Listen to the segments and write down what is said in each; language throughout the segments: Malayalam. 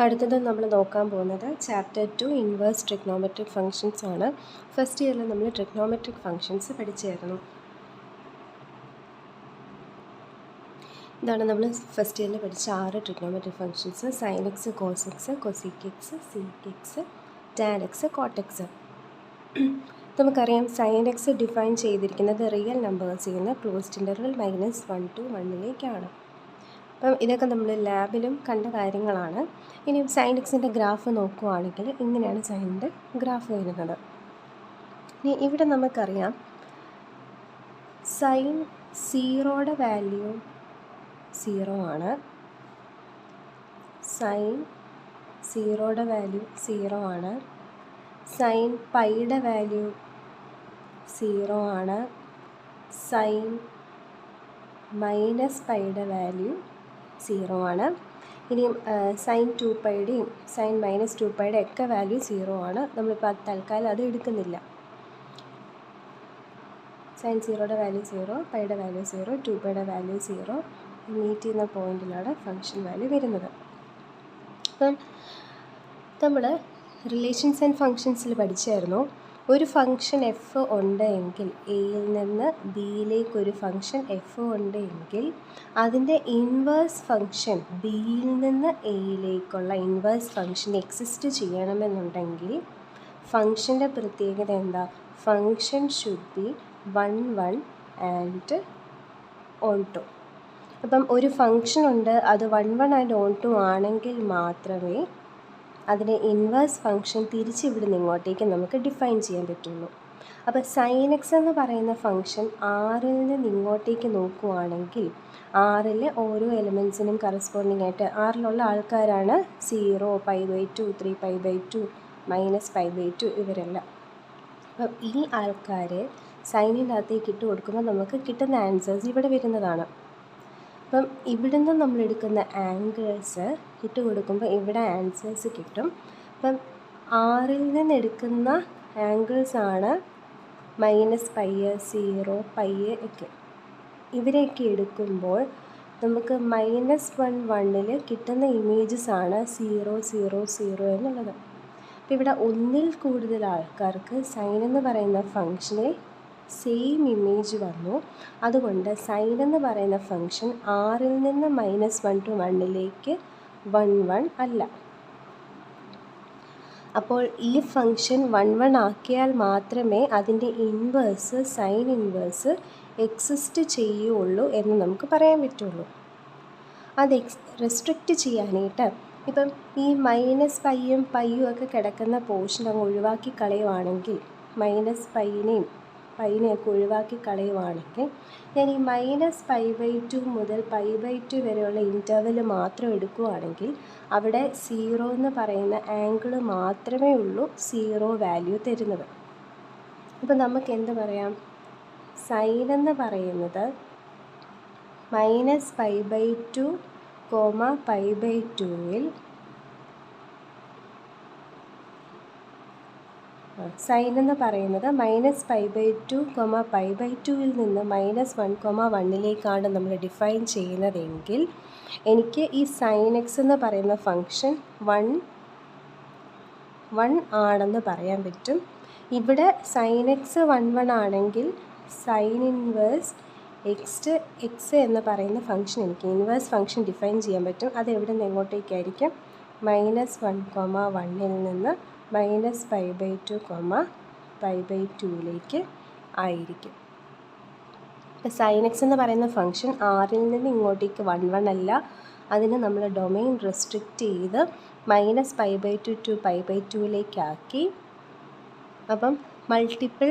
അടുത്തത് നമ്മൾ നോക്കാൻ പോകുന്നത് ചാപ്റ്റർ 2 ഇൻവേഴ്സ് ട്രിഗ്നോമെട്രിക് ഫങ്ഷൻസ് ആണ്. ഫസ്റ്റ് ഇയറിൽ നമ്മൾ ട്രിഗ്നോമെട്രിക് ഫങ്ഷൻസ് പഠിച്ചായിരുന്നു. ഇതാണ് നമ്മൾ ഫസ്റ്റ് ഇയറിൽ പഠിച്ച 6 trigonometric functions: sine x, cos x, cosec x, sec x, tan x, cot x. നമുക്കറിയാം സൈൻ എക്സ് ഡിഫൈൻ ചെയ്തിരിക്കുന്നത് റിയൽ നമ്പേഴ്സിൽ നിന്ന് ക്ലോസ്ഡ് ഇൻ്റർവൽ -1 to 1 അപ്പം ഇതൊക്കെ നമ്മൾ ലാബിലും കണ്ട കാര്യങ്ങളാണ്. ഇനി സൈൻ എക്സിൻ്റെ ഗ്രാഫ് നോക്കുകയാണെങ്കിൽ ഇങ്ങനെയാണ് സൈനിൻ്റെ ഗ്രാഫ് വരുന്നത്. ഇനി ഇവിടെ നമുക്കറിയാം സൈൻ 0യുടെ വാല്യൂ 0 ആണ്. സൈൻ 0യുടെ വാല്യൂ 0 ആണ്. സൈൻ പൈയുടെ വാല്യൂ 0 ആണ്. സൈൻ -πയുടെ വാല്യൂ 0 ആണ്. ഇനിയും സൈൻ 2πയുടെയും സൈൻ -2πയുടെ ഒക്കെ വാല്യൂ 0 ആണ്. നമ്മളിപ്പോൾ തൽക്കാലം അത് എടുക്കുന്നില്ല. സൈൻ 0യുടെ വാല്യൂ 0, പൈയുടെ വാല്യൂ 0, 2πയുടെ വാല്യൂ 0 മീറ്റ് ചെയ്യുന്ന പോയിന്റിലാണ് ഫംഗ്ഷൻ വാല്യൂ വരുന്നത്. അപ്പം നമ്മൾ റിലേഷൻസ് ആൻഡ് ഫങ്ഷൻസിൽ പഠിച്ചായിരുന്നു, ഒരു ഫംഗ്ഷൻ എഫ് ഉണ്ട് എങ്കിൽ എയിൽ നിന്ന് ബിയിലേക്ക് ഒരു ഫംഗ്ഷൻ എഫ് ഉണ്ട് എങ്കിൽ അതിൻ്റെ ഇൻവേഴ്സ് ഫംഗ്ഷൻ ബിയിൽ നിന്ന് എയിലേക്കുള്ള ഇൻവേഴ്സ് ഫംഗ്ഷൻ എക്സിസ്റ്റ് ചെയ്യണമെന്നുണ്ടെങ്കിൽ ഫംഗ്ഷൻ്റെ പ്രത്യേകത എന്താ? Function should be 1, 1 and onto. അപ്പം ഒരു ഫംഗ്ഷൻ ഉണ്ട്, അത് 1, 1 ആൻഡ് ഓൺ ടു ആണെങ്കിൽ മാത്രമേ അതിൻ്റെ ഇൻവേഴ്സ് ഫംഗ്ഷൻ തിരിച്ച് ഇവിടുന്ന് ഇങ്ങോട്ടേക്ക് നമുക്ക് ഡിഫൈൻ ചെയ്യാൻ പറ്റുള്ളൂ. അപ്പോൾ സൈൻ എക്സ് എന്ന് പറയുന്ന ഫംഗ്ഷൻ ആറിൽ നിന്ന് ഇങ്ങോട്ടേക്ക് നോക്കുകയാണെങ്കിൽ ആറിൽ ഓരോ എലിമെൻസിനും കറസ്പോണ്ടിങ് ആയിട്ട് ആറിലുള്ള ആൾക്കാരാണ് 0, π/2, 3π/2, -π/2 ഇവരെല്ലാം. അപ്പം ഈ ആൾക്കാരെ സൈനിൻ്റെ അകത്തേക്ക് ഇട്ട് കൊടുക്കുമ്പോൾ നമുക്ക് കിട്ടുന്ന ആൻസേഴ്സ് ഇവിടെ വരുന്നതാണ്. അപ്പം ഇവിടുന്ന് നമ്മൾ എടുക്കുന്ന ആംഗിൾസ് ഇട്ട് കൊടുക്കുമ്പോൾ ഇവിടെ ആൻസേഴ്സ് കിട്ടും. അപ്പം ആറിൽ നിന്ന് എടുക്കുന്ന ആംഗിൾസാണ് -π, 0, π ഒക്കെ. ഇവരെയൊക്കെ എടുക്കുമ്പോൾ നമുക്ക് -1, 1ൽ കിട്ടുന്ന ഇമേജസാണ് 0, 0, 0 എന്നുള്ളത്. അപ്പോൾ ഇവിടെ ഒന്നിൽ കൂടുതൽ ആൾക്കാർക്ക് സൈൻ എന്ന് പറയുന്ന ഫംഗ്ഷനിൽ സെയിം ഇമേജ് വന്നു. അതുകൊണ്ട് സൈൻ എന്ന് പറയുന്ന ഫംഗ്ഷൻ ആറിൽ നിന്ന് -1 to 1ലേക്ക് 1, 1 അല്ല. അപ്പോൾ ഈ ഫംഗ്ഷൻ 1, 1 ആക്കിയാൽ മാത്രമേ അതിൻ്റെ ഇൻവേഴ്സ് സൈൻ ഇൻവേഴ്സ് എക്സിസ്റ്റ് ചെയ്യുള്ളൂ എന്ന് നമുക്ക് പറയാൻ പറ്റുള്ളൂ. അത് റെസ്ട്രിക്റ്റ് ചെയ്യാനായിട്ട് ഇപ്പം ഈ -πയും πയും ഒക്കെ കിടക്കുന്ന പോർഷൻ അങ്ങ് ഒഴിവാക്കി കളയുവാണെങ്കിൽ, -πനെയൊക്കെ ഒഴിവാക്കി കളയുവാണെങ്കിൽ ഞാൻ ഈ -π/2 മുതൽ π/2 വരെയുള്ള ഇൻ്റർവെൽ മാത്രം എടുക്കുകയാണെങ്കിൽ അവിടെ 0 എന്ന് പറയുന്ന ആംഗിൾ മാത്രമേ ഉള്ളൂ 0 വാല്യൂ തരുന്നത്. അപ്പം നമുക്ക് എന്ത് പറയാം? സൈൻ എന്ന് പറയുന്നത് -π/2, π/2ൽ സൈൻ എന്ന് പറയുന്നത് -π/2, π/2ൽ നിന്ന് -1, 1ലേക്കാണ് നമ്മൾ ഡിഫൈൻ ചെയ്യുന്നതെങ്കിൽ എനിക്ക് ഈ സൈൻ എക്സ് എന്ന് പറയുന്ന ഫംഗ്ഷൻ 1, 1 ആണെന്ന് പറയാൻ പറ്റും. ഇവിടെ സൈൻ എക്സ് 1, 1 ആണെങ്കിൽ സൈൻ ഇൻവേഴ്സ് എക്സ് എന്ന് പറയുന്ന ഫംഗ്ഷൻ എനിക്ക് ഇൻവേഴ്സ് ഫംഗ്ഷൻ ഡിഫൈൻ ചെയ്യാൻ പറ്റും. അത് എവിടെ നിന്ന് എങ്ങോട്ടേക്കായിരിക്കും? -1, 1ൽ നിന്ന് -π/2, π/2ലേക്ക് ആയിരിക്കും. സൈൻ എക്സ് എന്ന് പറയുന്ന ഫംഗ്ഷൻ ആറിൽ നിന്ന് ഇങ്ങോട്ടേക്ക് 1, 1 അല്ല. അതിന് നമ്മൾ ഡൊമെയിൻ റെസ്ട്രിക്റ്റ് ചെയ്ത് -π/2 to π/2ലേക്കാക്കി. അപ്പം മൾട്ടിപ്പിൾ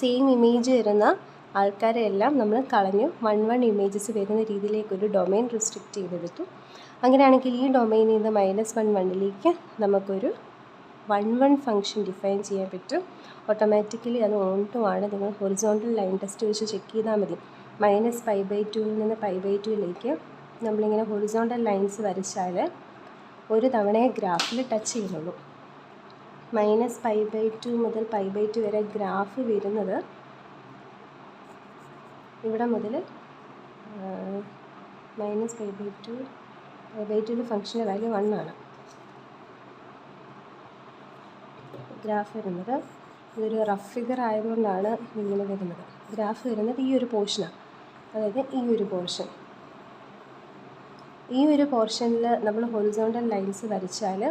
സെയിം ഇമേജ് വരുന്ന ആൾക്കാരെ എല്ലാം നമ്മൾ കളഞ്ഞു. 1, 1 ഇമേജസ് വരുന്ന രീതിയിലേക്കൊരു ഡൊമെയിൻ റെസ്ട്രിക്റ്റ് ചെയ്തെടുത്തു. അങ്ങനെയാണെങ്കിൽ ഈ ഡൊമെയിനിൽ നിന്ന് -1, 1ലേക്ക് നമുക്കൊരു 1, 1 ഫംഗ്ഷൻ ഡിഫൈൻ ചെയ്യാൻ പറ്റും. ഓട്ടോമാറ്റിക്കലി അത് ഓൺ ടു ആണ്. നിങ്ങൾ ഹൊറിസോണ്ടൽ ലൈൻ ടെസ്റ്റ് വെച്ച് ചെക്ക് ചെയ്താൽ മതി. -π/2ൽ നിന്ന് π/2ലേക്ക് നമ്മളിങ്ങനെ ഹൊറിസോണ്ടൽ ലൈൻസ് വരച്ചാൽ ഒരു തവണയെ ഗ്രാഫിൽ ടച്ച് ചെയ്യുന്നുള്ളൂ. -π/2 മുതൽ π/2 വരെ ഗ്രാഫ് വരുന്നത് ഇവിടെ മുതൽ -π/2 π/2 ഫംഗ്ഷൻ്റെ വാല്യൂ 1 ആണ്. ഗ്രാഫ് വരുന്നത് ഇതൊരു റഫ് ഫിഗർ ആയതുകൊണ്ടാണ് ഇങ്ങനെ വരുന്നത്. ഗ്രാഫ് വരുന്നത് ഈ ഒരു പോർഷനാണ്, അതായത് ഈ ഒരു പോർഷൻ. ഈ ഒരു പോർഷനിൽ നമ്മൾ ഹൊറിസോണ്ടൽ ലൈൻസ് വരച്ചാൽ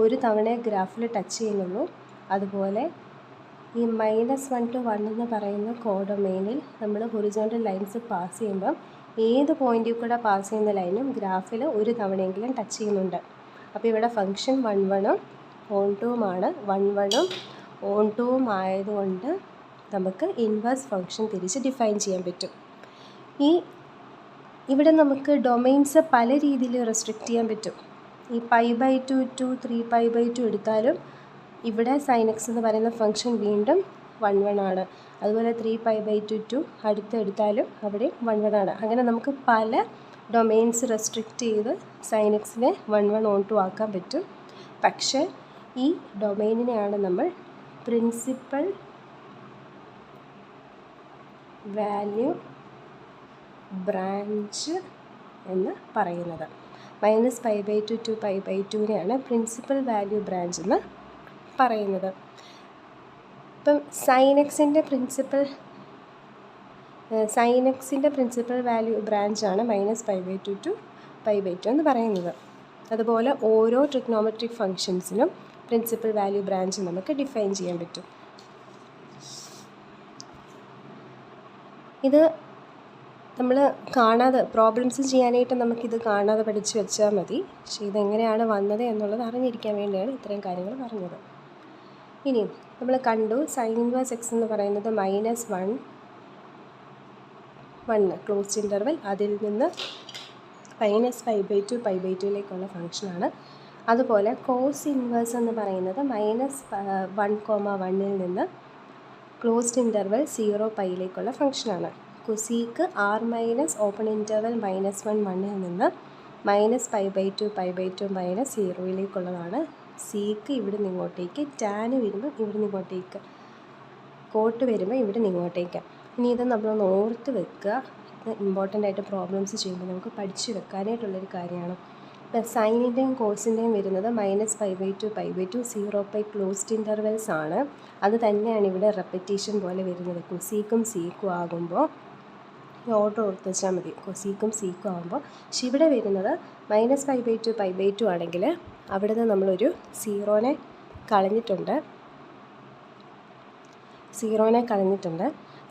ഒരു തവണ ഗ്രാഫിൽ ടച്ച് ചെയ്യുന്നുള്ളൂ. അതുപോലെ ഈ -1 to 1 എന്ന് പറയുന്ന കോഡൊമൈനിൽ നമ്മൾ ഹൊറിസോണ്ടൽ ലൈൻസ് പാസ് ചെയ്യുമ്പം ഏത് പോയിൻറ്റിൽ കൂടെ പാസ് ചെയ്യുന്ന ലൈനും ഗ്രാഫിൽ ഒരു തവണയെങ്കിലും ടച്ച് ചെയ്യുന്നുണ്ട്. അപ്പോൾ ഇവിടെ ഫംഗ്ഷൻ 1,1-ഉം ഓൺ-2-ഉമാണ്. 1,1-ഉം ഓൺ-2-ഉം ആയതുകൊണ്ട് നമുക്ക് ഇൻവേഴ്സ് ഫംഗ്ഷൻ തിരിച്ച് ഡിഫൈൻ ചെയ്യാൻ പറ്റും. ഇവിടെ നമുക്ക് ഡൊമൈൻസ് പല രീതിയിൽ റെസ്ട്രിക്റ്റ് ചെയ്യാൻ പറ്റും. ഈ π/2 to 3π/2 എടുത്താലും ഇവിടെ sin x എന്ന് പറയുന്ന ഫംഗ്ഷൻ വീണ്ടും 1,1 ആണ്. അതുപോലെ 3π/2 to അടുത്തെടുത്താലും അവിടെ 1,1 ആണ്. അങ്ങനെ നമുക്ക് പല ഡൊമൈൻസ് റെസ്ട്രിക്റ്റ് ചെയ്ത് sin xനെ 1,1 ഓൺ-2 ആക്കാൻ പറ്റും. പക്ഷേ ഈ ഡൊമൈനിനെയാണ് നമ്മൾ പ്രിൻസിപ്പൽ വാല്യൂ ബ്രാഞ്ച് എന്ന് പറയുന്നത്. -π/2 to π/2നെയാണ് പ്രിൻസിപ്പൽ വാല്യൂ ബ്രാഞ്ച് എന്ന് പറയുന്നത്. ഇപ്പം sin xൻ്റെ പ്രിൻസിപ്പൽ വാല്യൂ ബ്രാഞ്ചാണ് -π/2 to π/2 എന്ന് പറയുന്നത്. അതുപോലെ ഓരോ ട്രിഗ്നോമെട്രിക് ഫംഗ്ഷൻസിനും പ്രിൻസിപ്പൽ വാല്യൂ ബ്രാഞ്ച് നമുക്ക് ഡിഫൈൻ ചെയ്യാൻ പറ്റും. ഇത് നമ്മൾ കാണാതെ പ്രോബ്ലംസ് ചെയ്യാനായിട്ട് നമുക്കിത് കാണാതെ പഠിച്ച് വെച്ചാൽ മതി. പക്ഷേ ഇതെങ്ങനെയാണ് വന്നത് എന്നുള്ളത് അറിഞ്ഞിരിക്കാൻ വേണ്ടിയാണ് ഇത്രയും കാര്യങ്ങൾ പറഞ്ഞത്. ഇനി നമ്മൾ കണ്ടു sin ഇൻവേഴ്സ് x എന്ന് പറയുന്നത് -1 ക്ലോസ്ഡ് ഇൻ്റർവൽ, അതിൽ നിന്ന് -π/2 π/2ലേക്കുള്ള ഫംഗ്ഷനാണ്. അതുപോലെ കോസ് ഇൻവേഴ്സ് എന്ന് പറയുന്നത് -1,1ൽ നിന്ന് ക്ലോസ്ഡ് ഇൻ്റർവൽ 0π ഫംഗ്ഷനാണ്. കൊസീക്ക് r - ഓപ്പൺ ഇൻ്റർവൽ -1,1ൽ നിന്ന് -π/2 π/2 -0ലേക്കുള്ളതാണ്. സീക്ക് ഇവിടെ നിന്ന് ഇങ്ങോട്ടേക്ക്, ടാന് വരുമ്പോൾ ഇവിടെ നിന്ന് ഇങ്ങോട്ടേക്ക്, കോട്ട് വരുമ്പോൾ ഇവിടെ നിന്ന് ഇങ്ങോട്ടേക്ക്. ഇനി ഇത് നമ്മളൊന്ന് ഓർത്ത് വെക്കുക. ഇത് ഇമ്പോർട്ടൻ്റ് ആയിട്ട് പ്രോബ്ലംസ് ചെയ്യുമ്പോൾ നമുക്ക് പഠിച്ചു വെക്കാനായിട്ടുള്ളൊരു കാര്യമാണ്. ഇപ്പം സൈനിൻ്റെയും കോസിൻ്റെയും വരുന്നത് -π/2 π/2 0π ക്ലോസ്ഡ് ഇൻ്റർവെൽസ് ആണ്. അത് തന്നെയാണ് ഇവിടെ റെപ്പറ്റീഷൻ പോലെ വരുന്നത്. കൊസീക്കും സീക്കും ആകുമ്പോൾ ഓർഡർ ഓർത്ത് വെച്ചാൽ മതി. കൊസീക്കും സീക്കും ആകുമ്പോൾ പക്ഷെ ഇവിടെ വരുന്നത് -π/2 π/2 ആണെങ്കിൽ അവിടെ നിന്ന് നമ്മളൊരു സീറോനെ കളഞ്ഞിട്ടുണ്ട്.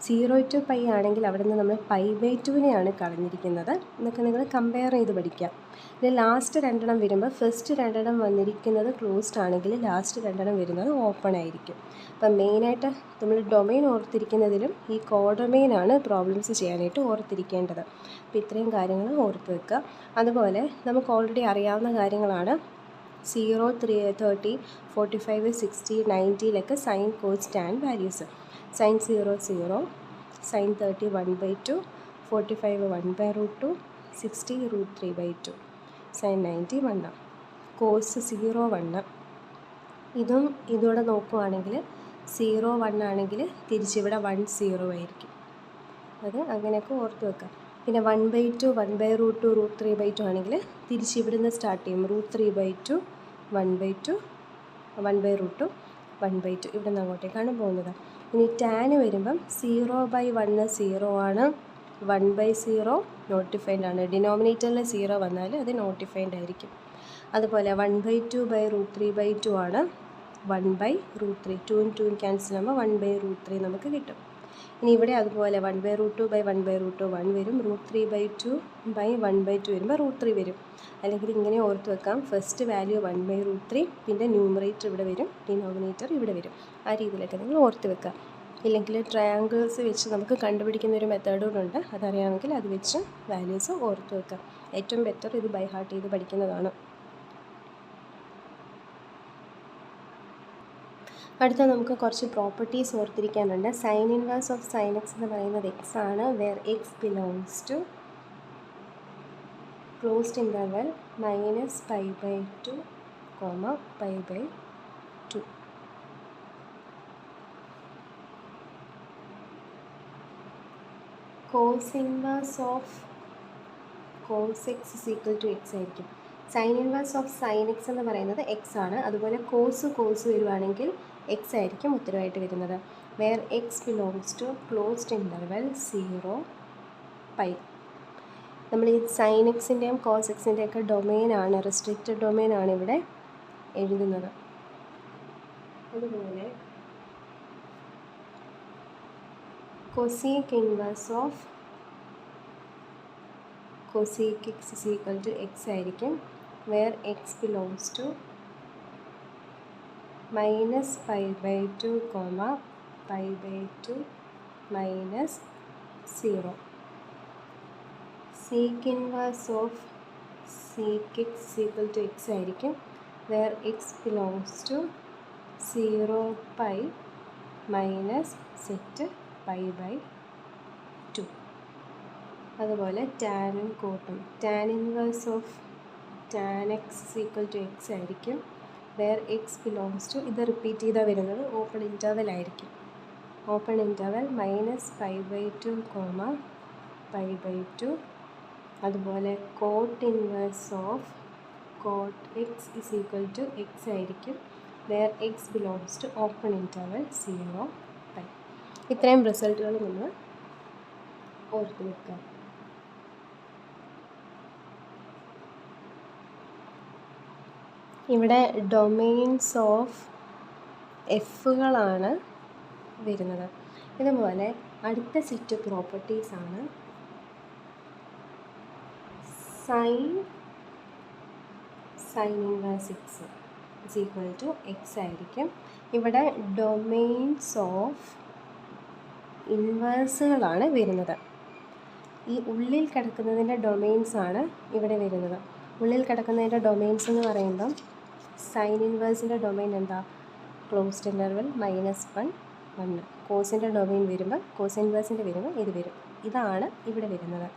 0 to π ആണെങ്കിൽ അവിടെ നിന്ന് നമ്മൾ π/2നെയാണ് കളഞ്ഞിരിക്കുന്നത് എന്നൊക്കെ നിങ്ങൾ കമ്പയർ ചെയ്ത് പഠിക്കാം. ഇനി ലാസ്റ്റ് രണ്ടെണ്ണം വരുമ്പോൾ ഫസ്റ്റ് രണ്ടെണ്ണം വന്നിരിക്കുന്നത് ക്ലോസ്ഡ് ആണെങ്കിൽ ലാസ്റ്റ് രണ്ടെണ്ണം വരുന്നത് ഓപ്പൺ ആയിരിക്കും. അപ്പം മെയിനായിട്ട് നമ്മൾ ഡൊമൈൻ ഓർത്തിരിക്കുന്നതിലും ഈ കോഡൊമൈനാണ് പ്രോബ്ലംസ് ചെയ്യാനായിട്ട് ഓർത്തിരിക്കേണ്ടത്. അപ്പോൾ ഇത്രയും കാര്യങ്ങൾ ഓർത്ത് വെക്കുക. അതുപോലെ നമുക്ക് ഓൾറെഡി അറിയാവുന്ന കാര്യങ്ങളാണ് 0, 30, 45, 60, 90 sine cos tan values. sin 0 0, sin 30 1/2, 45 1/√2, 60 √3/2, sin 90 1. Cos 0 1. ഇതും ഇതോടെ നോക്കുവാണെങ്കിൽ 0 1 ആണെങ്കിൽ തിരിച്ചിവിടെ 1 0 ആയിരിക്കും. അത് അങ്ങനെയൊക്കെ ഓർത്ത് വെക്കാം. പിന്നെ 1/2 1/√2 √3/2 ആണെങ്കിൽ തിരിച്ചിവിടുന്ന് സ്റ്റാർട്ട് ചെയ്യും. √3/2 1/2 1/√2 1/2 ഇവിടെ നിന്ന് അങ്ങോട്ടേക്കാണ് പോകുന്നത്. ഇനി ടാന് വരുമ്പം 0/1 0 ആണ്, 1/0 നോട്ടിഫൈൻഡ് ആണ്. ഡിനോമിനേറ്ററിൽ 0 വന്നാൽ അത് നോട്ടിഫൈൻഡ് ആയിരിക്കും. അതുപോലെ 1/2 √3/2 ആണ്, 1/√3 2 2 ക്യാൻസൽ ആകുമ്പോൾ 1/√3 നമുക്ക് കിട്ടും. ഇനി ഇവിടെ അതുപോലെ 1/√2 1/√2 1 വരും, √3/2 1/2 വരുമ്പോൾ √3 വരും. അല്ലെങ്കിൽ ഇങ്ങനെ ഓർത്ത് വെക്കാം, ഫസ്റ്റ് വാല്യൂ 1/√3, പിന്നെ ന്യൂമറേറ്റർ ഇവിടെ വരും, ഡിനോമിനേറ്റർ ഇവിടെ വരും. ആ രീതിയിലൊക്കെ നിങ്ങൾ ഓർത്ത് വെക്കാം. ഇല്ലെങ്കിൽ ട്രയാങ്കിൾസ് വെച്ച് നമുക്ക് കണ്ടുപിടിക്കുന്ന ഒരു മെത്തേഡ് ഉണ്ട്, അതറിയാമെങ്കിൽ അത് വെച്ച് വാല്യൂസ് ഓർത്ത് വെക്കാം. ഏറ്റവും ബെറ്റർ ഇത് ബൈ ഹാർട്ട് ചെയ്ത് പഠിക്കുന്നതാണ്. അടുത്ത നമുക്ക് കുറച്ച് പ്രോപ്പർട്ടീസ് ഓർത്തിരിക്കാനുണ്ട്. Sine inverse of sine x എന്ന് പറയുന്നത് എക്സ് ആണ്, where x belongs to closed interval -π/2, π/2. Cos inverse of cos x equal to x ആയിരിക്കും. Sine inverse of sine x എന്ന് പറയുന്നത് എക്സ് ആണ്. അതുപോലെ കോസ് വരുവാണെങ്കിൽ എക്സ് ആയിരിക്കും ഉത്തരവായിട്ട് വരുന്നത്. Where x belongs to closed interval 0 pi. നമ്മൾ ഈ സൈൻ എക്സിൻ്റെയും കോസ് എക്സിൻ്റെയൊക്കെ ഡൊമെയിനാണ്, റെസ്ട്രിക്റ്റഡ് ഡൊമെയിനാണ് ഇവിടെ എഴുതുന്നത്. അതുപോലെ cosec inverse of cosec x is equal to x ആയിരിക്കും. Where x belongs to -π/2, π/2 -0. Sec inverse of sec x is equal to x ആയിരിക്കും. Where x belongs to 0π -set π/2. അതുപോലെ ടാനും കോട്ടും. Tan inverse of tan x is equal to x ആയിരിക്കും. വേർ എക്സ് ബിലോങ്സ് ടു, ഇത് റിപ്പീറ്റ് ചെയ്താൽ വരുന്നത് ഓപ്പൺ ഇൻ്റർവെൽ ആയിരിക്കും. Open interval -π/2, π/2. അതുപോലെ cot inverse of cot x is equal to x ആയിരിക്കും. Where x belongs to open interval 0 π. ഇത്രയും റിസൾട്ടുകൾ നമ്മൾ ഓർത്ത് വെക്കുക. ഇവിടെ ഡൊമെയിൻസ് ഓഫ് എഫുകളാണ് വരുന്നത്. ഇതുപോലെ അടുത്ത സെറ്റ് പ്രോപ്പർട്ടീസാണ് sine inverse x is equal to x ആയിരിക്കും. ഇവിടെ ഡൊമെയിൻസ് ഓഫ് ഇൻവേഴ്സുകളാണ് വരുന്നത്. ഈ ഉള്ളിൽ കിടക്കുന്നതിൻ്റെ ഡൊമെയിൻസാണ് ഇവിടെ വരുന്നത്. ഉള്ളിൽ കിടക്കുന്നതിൻ്റെ ഡൊമെയിൻസ് എന്ന് പറയുമ്പം സൈൻ ഇൻവേഴ്സിൻ്റെ ഡൊമെയിൻ എന്താ? Closed interval -1 1. കോസിൻ്റെ ഡൊമെയിൻ വരുമ്പോൾ കോസ് ഇൻവേഴ്സിൻ്റെ വരുമ്പോൾ ഇത് വരും. ഇതാണ് ഇവിടെ വരുന്നത്.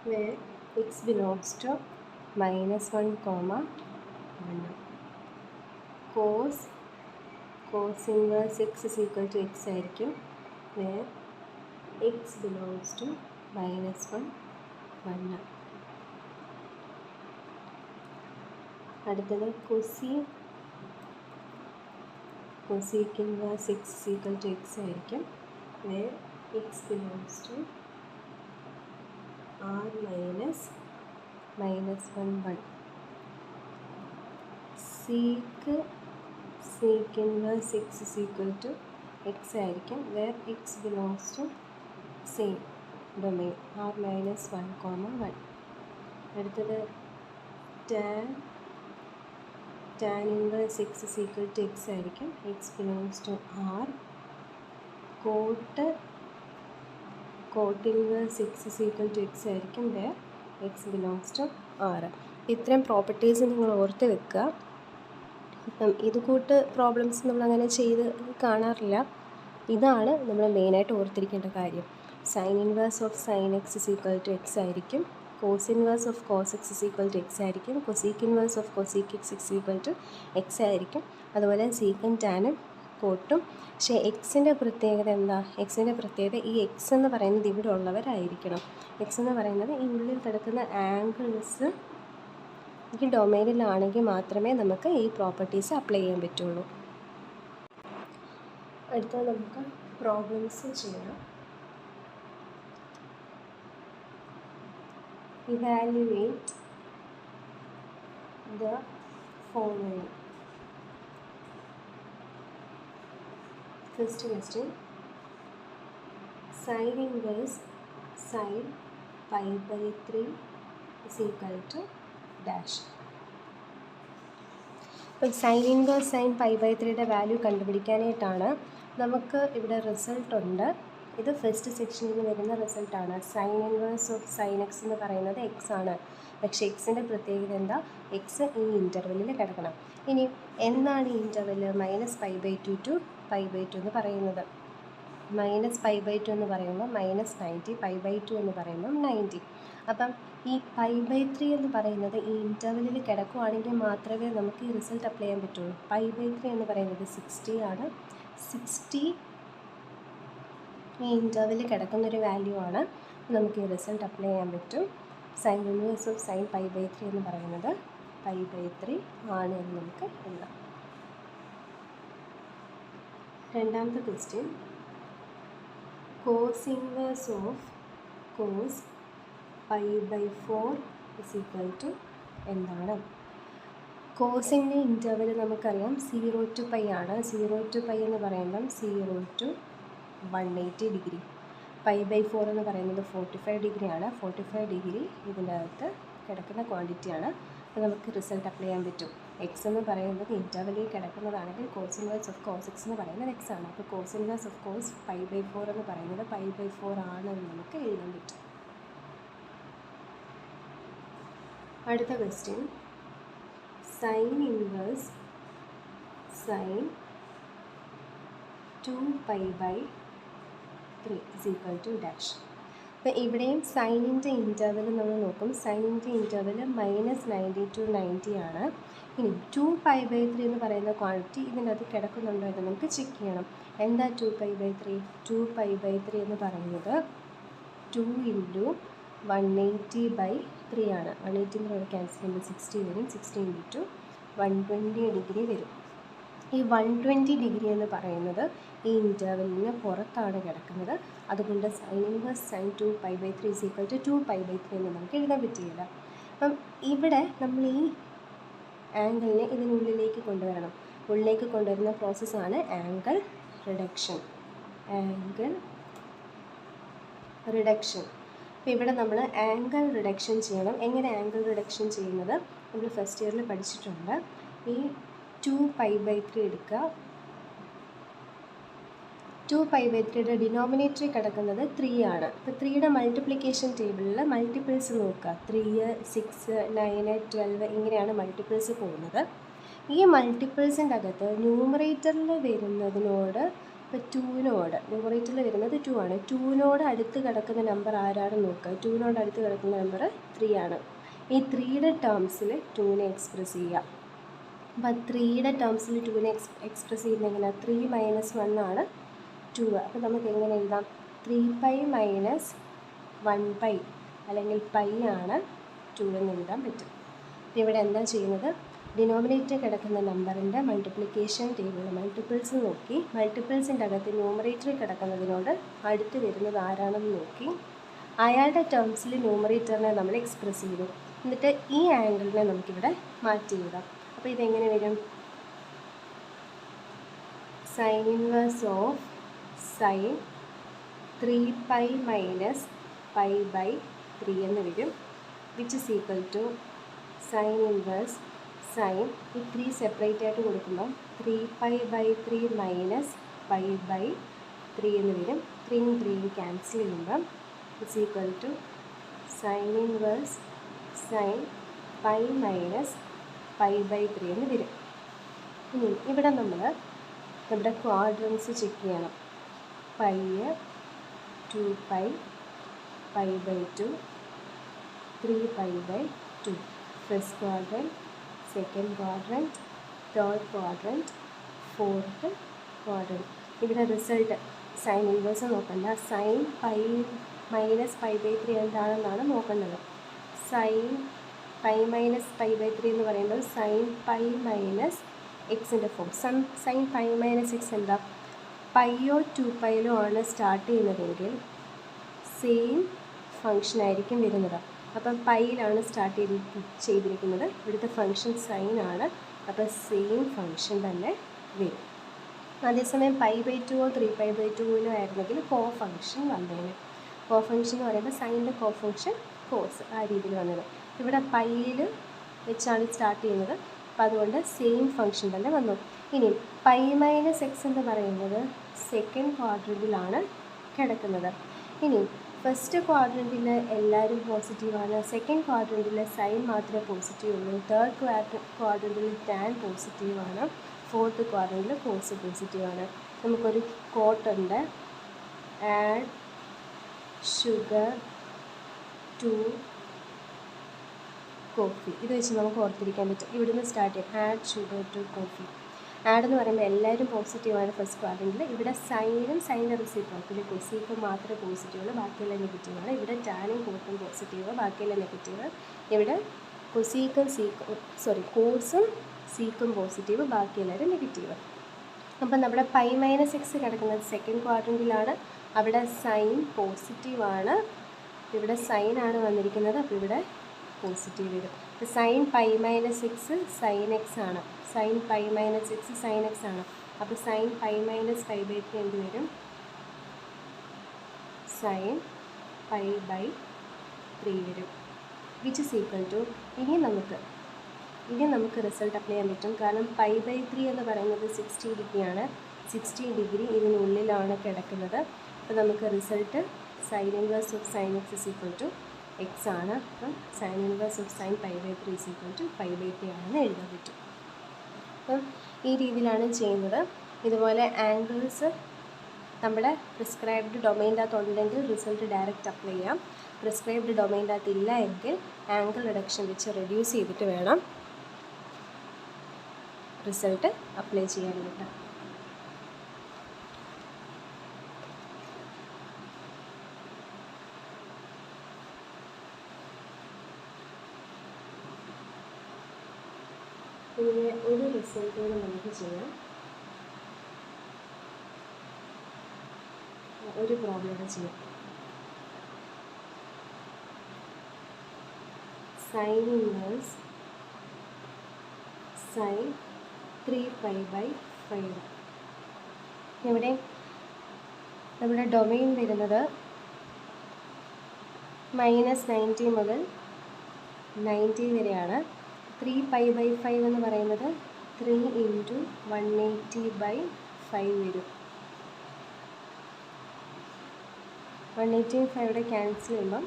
where x belongs to -1, 1. cos inverse x is equal to x ആയിരിക്കും. where x belongs to -1, 1. അടുത്തത് cosec inverse x is equal to x ആയിരിക്കും. where x belongs to r minus -1, 1. sec inverse x is equal to x ആയിരിക്കും. where x belongs to same domain r minus 1, 1. അടുത്തത് tan inverse x is equal to x ആയിരിക്കും. x belongs to r. cot inverse x is equal to x ആയിരിക്കും. where x belongs to r. ഇത്രയും പ്രോപ്പർട്ടീസ് നിങ്ങൾ ഓർത്ത് വെക്കുക. ഇപ്പം ഇത് കൂട്ട് പ്രോബ്ലംസ് നമ്മളങ്ങനെ ചെയ്ത് കാണാറില്ല. ഇതാണ് നമ്മൾ മെയിനായിട്ട് ഓർത്തിരിക്കേണ്ട കാര്യം. Sine inverse of sine x is equal to x ആയിരിക്കും. Cos inverse of cos x is equal to x ആയിരിക്കും. Cosec inverse of cosec x is equal to x ആയിരിക്കും. അതുപോലെ സീക്കും ടാനും കോട്ടും. പക്ഷേ എക്സിൻ്റെ പ്രത്യേകത എന്താ? എക്സിൻ്റെ പ്രത്യേകത ഈ എക്സ് എന്ന് പറയുന്നത് ഇവിടെ ഉള്ളവരായിരിക്കണം. എക്സ് എന്ന് പറയുന്നത് ഈ ഉള്ളിൽ കിടക്കുന്ന ആംഗിൾസ് ഈ ഡൊമൈനിലാണെങ്കിൽ മാത്രമേ നമുക്ക് ഈ പ്രോപ്പർട്ടീസ് അപ്ലൈ ചെയ്യാൻ പറ്റുള്ളൂ. അടുത്ത നമുക്ക് പ്രോബ്ലംസ് ചെയ്യാം. Evaluate the following. First question, sin inverse sin π/3 is equal to dash. ഇപ്പോൾ സൈൻ ഇൻവേഴ്സ് സൈൻ π/3യുടെ വാല്യൂ കണ്ടുപിടിക്കാനായിട്ടാണ് നമുക്ക് ഇവിടെ റിസൾട്ട് ഉണ്ട്. ഇത് ഫസ്റ്റ് സെക്ഷനിൽ നിന്ന് വരുന്ന റിസൾട്ടാണ്. Sign inverse of sine x എന്ന് പറയുന്നത് എക്സ് ആണ്. പക്ഷേ എക്സിൻ്റെ പ്രത്യേകത എന്താ? എക്സ് ഈ ഇൻ്റർവെല്ലിൽ കിടക്കണം. ഇനി എന്താണ് ഈ ഇൻ്റർവെല്ല്? -π/2 to π/2 എന്ന് പറയുന്നത്. -π/2 എന്ന് പറയുമ്പോൾ -90, π/2 എന്ന് പറയുമ്പോൾ 90. അപ്പം ഈ π/3 എന്ന് പറയുന്നത് ഈ ഇൻ്റർവെല്ലിൽ കിടക്കുവാണെങ്കിൽ മാത്രമേ നമുക്ക് ഈ റിസൾട്ട് അപ്ലൈ ചെയ്യാൻ പറ്റുള്ളൂ. π/3 എന്ന് പറയുന്നത് 60 ആണ്. 60 ഈ ഇൻ്റർവെല്ലിൽ കിടക്കുന്നൊരു വാല്യൂ ആണ്. നമുക്ക് ഈ റിസൾട്ട് അപ്ലൈ ചെയ്യാൻ പറ്റും. സൈൻ ഇൻവേഴ്സ് ഓഫ് സൈൻ π/3 എന്ന് പറയുന്നത് π/3 ആണ് എന്ന് നമുക്ക് എഴുതാം. രണ്ടാമത്തെ question, cos inverse of cos π/4 = എന്താണ്? കോസിൻ്റെ ഇൻ്റർവൽ നമുക്കറിയാം 0 to π ആണ്. 0 to π എന്ന് പറയുമ്പം 0 to 180 ഡിഗ്രി. π/4 എന്ന് പറയുന്നത് 45 ഡിഗ്രി ആണ്. 45 ഡിഗ്രി ഇതിൻ്റെ അകത്ത് കിടക്കുന്ന ക്വാണ്ടിറ്റിയാണ്. അപ്പോൾ നമുക്ക് റിസൾട്ട് അപ്ലൈ ചെയ്യാൻ പറ്റും. എക്സ് എന്ന് പറയുന്നത് ഇൻ്റർവലിൽ കിടക്കുന്നതാണെങ്കിൽ cos inverse of cos x എന്ന് പറയുന്നത് എക്സ് ആണ്. അപ്പോൾ കോസ് ഇൻവേഴ്സ് ഓഫ് കോസ് π/4 എന്ന് പറയുന്നത് π/4 ആണെന്ന് നമുക്ക് എഴുതാൻ പറ്റും. അടുത്ത question, sine inverse sine 2π/3 = dash. അപ്പോൾ ഇവിടെയും സൈനിൻ്റെ ഇൻ്റർവൽ നമ്മൾ നോക്കും. സൈനിൻ്റെ ഇൻ്റർവൽ -90 to 90 ആണ്. ഇനി 2π/3 എന്ന് പറയുന്ന ക്വാണ്ടിറ്റി ഇതിൻ്റെ അത് കിടക്കുന്നുണ്ടോ എന്ന് നമുക്ക് ചെക്ക് ചെയ്യണം. എന്താ 2π/3? 2π/3 എന്ന് പറയുന്നത് 2 × 180/3 ആണ്. 180 ക്യാൻസൽ ചെയ്യുമ്പോൾ 60 വരും. 60 × 120 ഡിഗ്രി വരും. ഈ 120 ഡിഗ്രി എന്ന് പറയുന്നത് ഈ ഇൻ്റർവെല്ലിന് പുറത്താണ് കിടക്കുന്നത്. അതുകൊണ്ട് സൈൻ ഇൻവേഴ്സ് സൈൻ 2π/3 = 2π/3 എന്ന് നമുക്ക് എഴുതാൻ പറ്റില്ല. അപ്പം ഇവിടെ നമ്മൾ ഈ ആംഗിളിനെ ഇതിനുള്ളിലേക്ക് കൊണ്ടുവരണം. ഉള്ളിലേക്ക് കൊണ്ടുവരുന്ന പ്രോസസ്സാണ് ആംഗിൾ റിഡക്ഷൻ. അപ്പോൾ ഇവിടെ നമ്മൾ ആംഗിൾ റിഡക്ഷൻ ചെയ്യണം. എങ്ങനെ ആംഗിൾ റിഡക്ഷൻ ചെയ്യുന്നത് നമ്മൾ ഫസ്റ്റ് ഇയറിൽ പഠിച്ചിട്ടുണ്ട്. ഈ 2π/3 എടുക്കുക. 2π/3യുടെ ഡിനോമിനേറ്ററിൽ കിടക്കുന്നത് 3 ആണ്. അപ്പോൾ 3യുടെ മൾട്ടിപ്ലിക്കേഷൻ ടേബിളിൽ മൾട്ടിപ്പിൾസ് നോക്കുക. 3, 6, 9, 12 ഇങ്ങനെയാണ് മൾട്ടിപ്പിൾസ് പോകുന്നത്. ഈ മൾട്ടിപ്പിൾസിൻ്റെ അകത്ത് ന്യൂമറേറ്ററിൽ വരുന്നതിനോട്, ഇപ്പോൾ 2നോട്, ന്യൂമറേറ്ററിൽ വരുന്നത് 2 ആണ്. 2നോട് അടുത്ത് കിടക്കുന്ന നമ്പർ ആരാണെന്ന് നോക്കുക. 2നോട് അടുത്ത് കിടക്കുന്ന നമ്പർ 3 ആണ്. ഈ 3യുടെ ടേംസിൽ 2നെ എക്സ്പ്രസ് ചെയ്യുക. അപ്പോൾ 3യുടെ ടേംസിൽ 2നെ എക്സ്പ്രസ് ചെയ്യുന്നത് എങ്ങനെയാണ്? 3 - 1 ആണ് 2. അപ്പോൾ നമുക്ക് എങ്ങനെ എഴുതാം? 3π - 1π അല്ലെങ്കിൽ π ആണ് 2 എന്ന് എഴുതാൻ പറ്റും. അപ്പോൾ ഇവിടെ എന്താ ചെയ്യുന്നത്? ഡിനോമിനേറ്റർ കിടക്കുന്ന നമ്പറിൻ്റെ മൾട്ടിപ്ലിക്കേഷൻ ടേബിളിൽ മൾട്ടിപ്പിൾസ് നോക്കി, മൾട്ടിപ്പിൾസിൻ്റെ അകത്ത് ന്യൂമറേറ്ററിൽ കിടക്കുന്നതിനോട് അടുത്ത് വരുന്നത് ആരാണെന്ന് നോക്കി, അയാളുടെ ടേംസിൽ ന്യൂമറേറ്ററിനെ നമ്മൾ എക്സ്പ്രസ് ചെയ്തു. എന്നിട്ട് ഈ ആംഗിളിനെ നമുക്കിവിടെ മാറ്റി എഴുതാം. അപ്പോൾ ഇതെങ്ങനെ വരും? സൈൻ ഇൻവേഴ്സ് ഓഫ് സൈൻ 3π - π/3 എന്ന് വരും. Which is equal to sine inverse sine, ഈ 3 സെപ്പറേറ്റ് ആയിട്ട് കൊടുക്കുമ്പോൾ 3π/3 - π/3 എന്ന് വരും. 3യും 3യും ക്യാൻസൽ ചെയ്യുമ്പം it's equal to sine inverse sine π - π/3 എന്ന് വരും. ഇനി ഇവിടെ നമ്മൾ നമ്മുടെ ക്വാഡ്രൻസ് ചെക്ക് ചെയ്യണം. π, 2π, π/2, 3π/2. First quadrant, second quadrant, third quadrant, fourth quadrant. ഇവിടെ റിസൾട്ട് സൈൻ ഇൻവേഴ്സ് നോക്കണ്ട. സൈൻ π - π/3 എന്താണെന്നാണ് നോക്കേണ്ടത്. സൈൻ π - π/3 എന്ന് പറയുമ്പോൾ സൈൻ π - എക്സിൻ്റെ ഫോം. സൈൻ π - x എന്താ? പൈയോ 2πയിലോ ആണ് സ്റ്റാർട്ട് ചെയ്യുന്നതെങ്കിൽ സെയിം ഫങ്ഷൻ ആയിരിക്കും വരുന്നത്. അപ്പം പൈയിലാണ് സ്റ്റാർട്ട് ചെയ്തിരിക്കുന്നത്. ഇവിടുത്തെ ഫങ്ഷൻ സൈൻ ആണ്. അപ്പോൾ സെയിം ഫങ്ഷൻ തന്നെ വരും. അതേസമയം π/2 3π/2 ആയിരുന്നെങ്കിൽ കോ ഫങ്ഷൻ വന്നേനെ. കോ ഫങ്ഷൻ എന്ന് പറയുമ്പോൾ സൈനിൻ്റെ കോ ഫങ്ഷൻ കോസ്, ആ രീതിയിൽ വന്നത്. ഇവിടെ പൈയിൽ വെച്ചാണ് സ്റ്റാർട്ട് ചെയ്യുന്നത്. അപ്പോൾ അതുകൊണ്ട് സെയിം ഫങ്ഷൻ തന്നെ വന്നു. ഇനി π - x എന്ന് പറയുന്നത് സെക്കൻഡ് ക്വാഡ്രൻറ്റിലാണ് കിടക്കുന്നത്. ഇനി ഫസ്റ്റ് ക്വാഡ്രൻറ്റിൽ എല്ലാവരും പോസിറ്റീവാണ്. സെക്കൻഡ് ക്വാഡ്രൻറ്റിൽ സൈൻ മാത്രമേ പോസിറ്റീവ് ഉള്ളൂ. തേർഡ് ക്വാഡ്രൻറ്റിൽ ടാൻ പോസിറ്റീവാണ്. ഫോർത്ത് ക്വാഡ്രൻറ്റിൽ കോസ് പോസിറ്റീവാണ്. നമുക്കൊരു കോട്ടുണ്ട്, ആഡ് ഷുഗർ ടു കോഫി. ഇത് വെച്ച് നമുക്ക് ഓർത്തിരിക്കാൻ പറ്റും. ഇവിടുന്ന് സ്റ്റാർട്ട് ചെയ്യാം. Add sugar to coffee. Add എന്ന് പറയുമ്പോൾ എല്ലാവരും പോസിറ്റീവാണ് ഫസ്റ്റ് ക്വാഡ്രൻറ്റിൽ. ഇവിടെ സൈനും സൈൻ്റെ റെസിപ്രോക്കൽ കൊസീക്കും മാത്രമേ പോസിറ്റീവുള്ളൂ, ബാക്കിയെല്ലാം നെഗറ്റീവാണ്. ഇവിടെ ടാനും കോട്ടും പോസിറ്റീവ്, ബാക്കിയെല്ലാം നെഗറ്റീവ്. ഇവിടെ കോസും സീക്കും പോസിറ്റീവ്, ബാക്കിയെല്ലാവരും നെഗറ്റീവ്. അപ്പം നമ്മുടെ പൈ മൈനസ് എക്സ് കിടക്കുന്നത് സെക്കൻഡ് ക്വാഡ്രൻറ്റിലാണ്. അവിടെ സൈൻ പോസിറ്റീവാണ്, ഇവിടെ സൈനാണ് വന്നിരിക്കുന്നത്, അപ്പോൾ ഇവിടെ പോസിറ്റീവ് വരും. Sine pi minus x sine x ആണ്, sine pi minus x sine x ആണ്. അപ്പോൾ sine pi minus pi by 3 എന്ത് വരും? സൈൻ പൈ ബൈ 3 വരും. വിച്ച് ഈസ് ഈക്വൽ ടു ഇനി നമുക്ക് റിസൾട്ട് അപ്ലൈ ചെയ്യാൻ പറ്റും. കാരണം പൈ ബൈ 3 എന്ന് പറയുന്നത് 60 ഡിഗ്രിയാണ്. 60 ഡിഗ്രി ഇതിനുള്ളിലാണ് കിടക്കുന്നത്. അപ്പോൾ നമുക്ക് result sine inverse of sine x is equal to x ആണ്. അപ്പം sine inverse of sine pi by 3 is equal to pi by 3 ആണെന്ന് എഴുതാൻ പറ്റും. അപ്പം ഈ രീതിയിലാണ് ചെയ്യുന്നത്. ഇതുപോലെ ആംഗിൾസ് നമ്മുടെ പ്രിസ്ക്രൈബ്ഡ് ഡൊമൈൻ്റെ അകത്തുണ്ടെങ്കിൽ റിസൾട്ട് ഡയറക്റ്റ് അപ്ലൈ ചെയ്യാം. പ്രിസ്ക്രൈബ്ഡ് ഡൊമൈൻ്റെ അകത്ത് ഇല്ല എങ്കിൽ ആംഗിൾ റിഡക്ഷൻ വെച്ച് റെഡ്യൂസ് ചെയ്തിട്ട് വേണം റിസൾട്ട് അപ്ലൈ ചെയ്യാനായിട്ട്. ഇതിന് ഒരു റിസൾട്ടോട് നമുക്ക് ചെയ്യാം. ഒരു പ്രോബ്ലം ചെയ്യാം. Sine inverse sine 3π/5. ഇവിടെ നമ്മുടെ ഡൊമൈൻ വരുന്നത് -90 മുതൽ 90 വരെയാണ്. 3π/5 എന്ന് പറയുന്നത് 3 × 180/5 വരും. 180/5 ക്യാൻസൽ ചെയ്യുമ്പം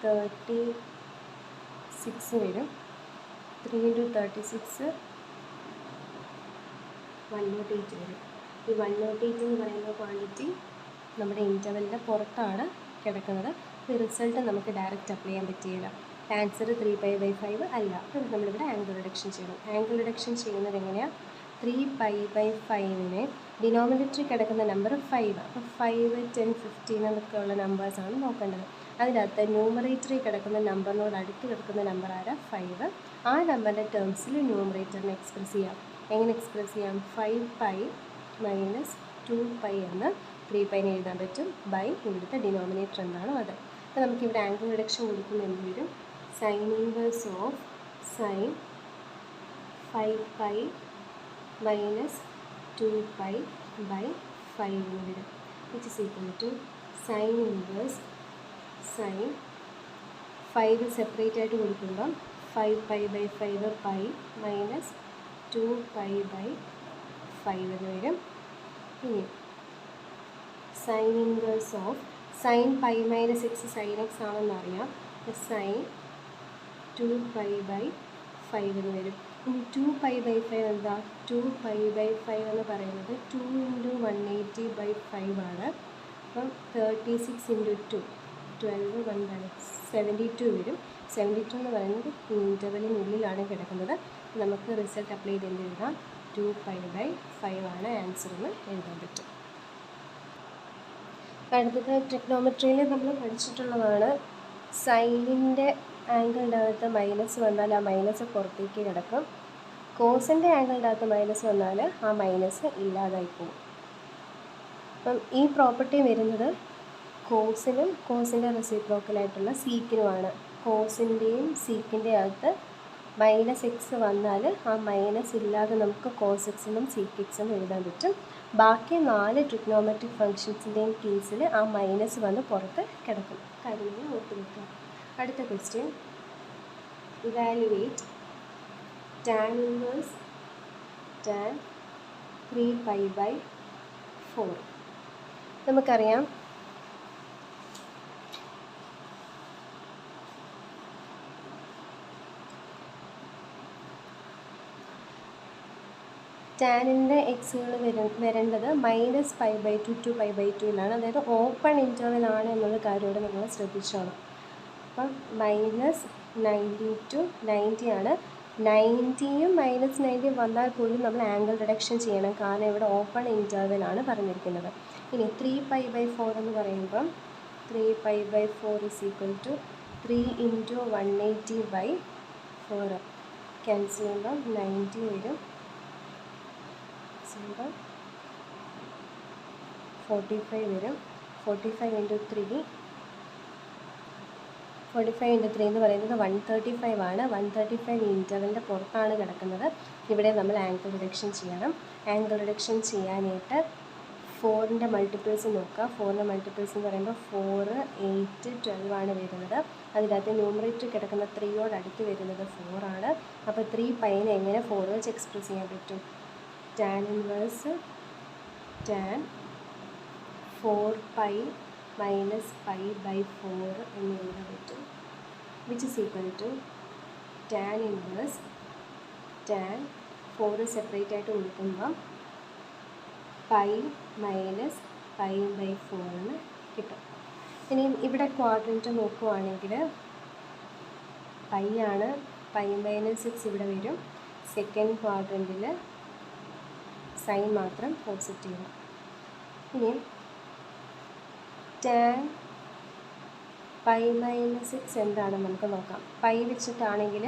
36 വരും. 3 × 36 108 വരും. ഈ 108 എന്ന് പറയുന്ന ക്വാണ്ടിറ്റി നമ്മുടെ ഇൻ്റർവെല്ലിൻ്റെ പുറത്താണ് കിടക്കുന്നത്. ഈ റിസൾട്ട് നമുക്ക് ഡയറക്റ്റ് അപ്ലൈ ചെയ്യാൻ പറ്റിയില്ല. ആൻസർ 3π/5 അല്ല. അപ്പോൾ നമ്മളിവിടെ ആംഗിൾ റിഡക്ഷൻ ചെയ്യണം. ആംഗിൾ റിഡക്ഷൻ ചെയ്യുന്നത് എങ്ങനെയാണ്? 3π/5നെ ഡിനോമിനേറ്ററിൽ കിടക്കുന്ന നമ്പർ 5. അപ്പോൾ 5, 10, 15 എന്നൊക്കെ ഉള്ള നമ്പേഴ്സാണ് നോക്കേണ്ടത്. അതിനകത്ത് ന്യൂമറേറ്ററിൽ കിടക്കുന്ന നമ്പറിനോട് അടുത്ത് കിടക്കുന്ന നമ്പർ ആരാ? 5. ആ നമ്പറിൻ്റെ ടേംസിൽ ന്യൂമറേറ്ററിനെ എക്സ്പ്രസ് ചെയ്യാം. എങ്ങനെ എക്സ്പ്രസ് ചെയ്യാം? 5π - 2π എന്ന് 3πനെ എഴുതാൻ പറ്റും. ബൈ ഇവിടുത്തെ ഡിനോമിനേറ്റർ എന്താണോ അത്. അപ്പോൾ നമുക്കിവിടെ ആംഗിൾ റിഡക്ഷൻ കൊടുക്കുമ്പോൾ എന്ത് വരും? സൈൻ ഇൻവേഴ്സ് ഓഫ് സൈൻ 5π - 2π/5 എന്ന് വരും. Which is equal to sine inverse sine 5 separate ആയിട്ട് കൊടുക്കുമ്പം 5π/5 π - 2π/5 എന്ന് വരും. ഇനി sine inverse of sine π - x sine x ആണെന്ന് അറിയാം. സൈൻ 2π/5 എന്ന് വരും. ഇനി 2π/5 എന്താ? 2π/5 എന്ന് പറയുന്നത് 2 × 180/5 ആണ്. അപ്പം 36 × 2 12 172 വരും. 72 എന്ന് പറയുന്നത് ഈ ഇൻ്റർവെല്ലിനുള്ളിലാണ് കിടക്കുന്നത്. നമുക്ക് റിസൾട്ട് അപ്ലൈ ചെയ്ത് എന്ത് എഴുതാം? 2π/5 ആണ് ആൻസർ എന്ന് എഴുതാൻ പറ്റും. അടുത്തത് ട്രിഗ്നോമെട്രിയിൽ നമ്മൾ പഠിച്ചിട്ടുള്ളതാണ്. സൈനിൻ്റെ ആംഗിളിൻ്റെ അകത്ത് മൈനസ് വന്നാൽ ആ മൈനസ് പുറത്തേക്ക് കിടക്കും. കോസിൻ്റെ ആംഗിളിൻ്റെ അകത്ത് മൈനസ് വന്നാൽ ആ മൈനസ് ഇല്ലാതായി പോകും. അപ്പം ഈ പ്രോപ്പർട്ടി വരുന്നത് കോസിനും കോസിൻ്റെ റെസിപ്രോക്കലായിട്ടുള്ള സീക്കിനുമാണ്. കോസിൻ്റെയും സീക്കിൻ്റെ അകത്ത് -x വന്നാൽ ആ മൈനസ് ഇല്ലാതെ നമുക്ക് cos x എന്നും sec x എന്നും എഴുതാൻ പറ്റും. ബാക്കി 4 ട്രിഗ്നോമെട്രിക് ഫംഗ്ഷൻസിൻ്റെയും കേസിൽ ആ മൈനസ് വന്ന് പുറത്ത് കിടക്കും. കാര്യങ്ങൾ ഓർത്ത് വെക്കുക. അടുത്ത question, evaluate tan inverse tan 3π/4. നമുക്കറിയാം ടാനിൻ്റെ എക്സുകൾ വരേണ്ടത് -π/2 to π/2ലാണ്. അതായത് ഓപ്പൺ ഇൻ്റർവെൽ ആണ് എന്നുള്ള കാര്യമോടെ നിങ്ങൾ ശ്രദ്ധിച്ചോണം. അപ്പം -90 to 90 ആണ്. 90യും -90 വന്നാൽ പോലും നമ്മൾ ആംഗിൾ റിഡക്ഷൻ ചെയ്യണം, കാരണം ഇവിടെ ഓപ്പൺ ഇൻ്റർവെലാണ് പറഞ്ഞിരിക്കുന്നത്. ഇനി 3π/4 എന്ന് പറയുമ്പം 3π/4 = 3 × 180/4. ക്യാൻസൽ ചെയ്യുമ്പം 90 വരും, 45 വരും. 45 × 3 എന്ന് പറയുന്നത് 135 ആണ്. 135 ഇൻ്റർവെലിൻ്റെ പുറത്താണ് കിടക്കുന്നത്. ഇവിടെ നമ്മൾ ആംഗിൾ റിഡക്ഷൻ ചെയ്യണം. ആംഗിൾ റിഡക്ഷൻ ചെയ്യാനായിട്ട് 4ൻ്റെ മൾട്ടിപ്പിൾസ് നോക്കുക. 4ൻ്റെ മൾട്ടിപ്പിൾസ് എന്ന് പറയുമ്പോൾ 4, 8, 12 ആണ് വരുന്നത്. അതിനകത്ത് ന്യൂമറേറ്റർ കിടക്കുന്ന 3യോട് അടുത്ത് വരുന്നത് 4 ആണ്. അപ്പോൾ 3π-നെ എങ്ങനെ 4 വെച്ച് എക്സ്പ്രസ് ചെയ്യാൻ പറ്റും? tan ഇൻവേഴ്സ് tan 4π - π/4 എന്ന് എഴുതാൻ പറ്റും, which is equal to tan inverse tan 4 separate ആയിട്ട് കൊടുക്കുമ്പം π - π/4 എന്ന് കിട്ടും. ഇനിയും ഇവിടെ ക്വാഡ്രൻറ്റ് നോക്കുവാണെങ്കിൽ π ആണ്, π - 6 ഇവിടെ വരും. സെക്കൻഡ് ക്വാഡ്രൻറ്റിൽ സൈൻ മാത്രം പോസിറ്റീവ്. ഇനി tan π - 6 എന്താണെന്ന് നമുക്ക് നോക്കാം. π വെച്ചിട്ടാണെങ്കിൽ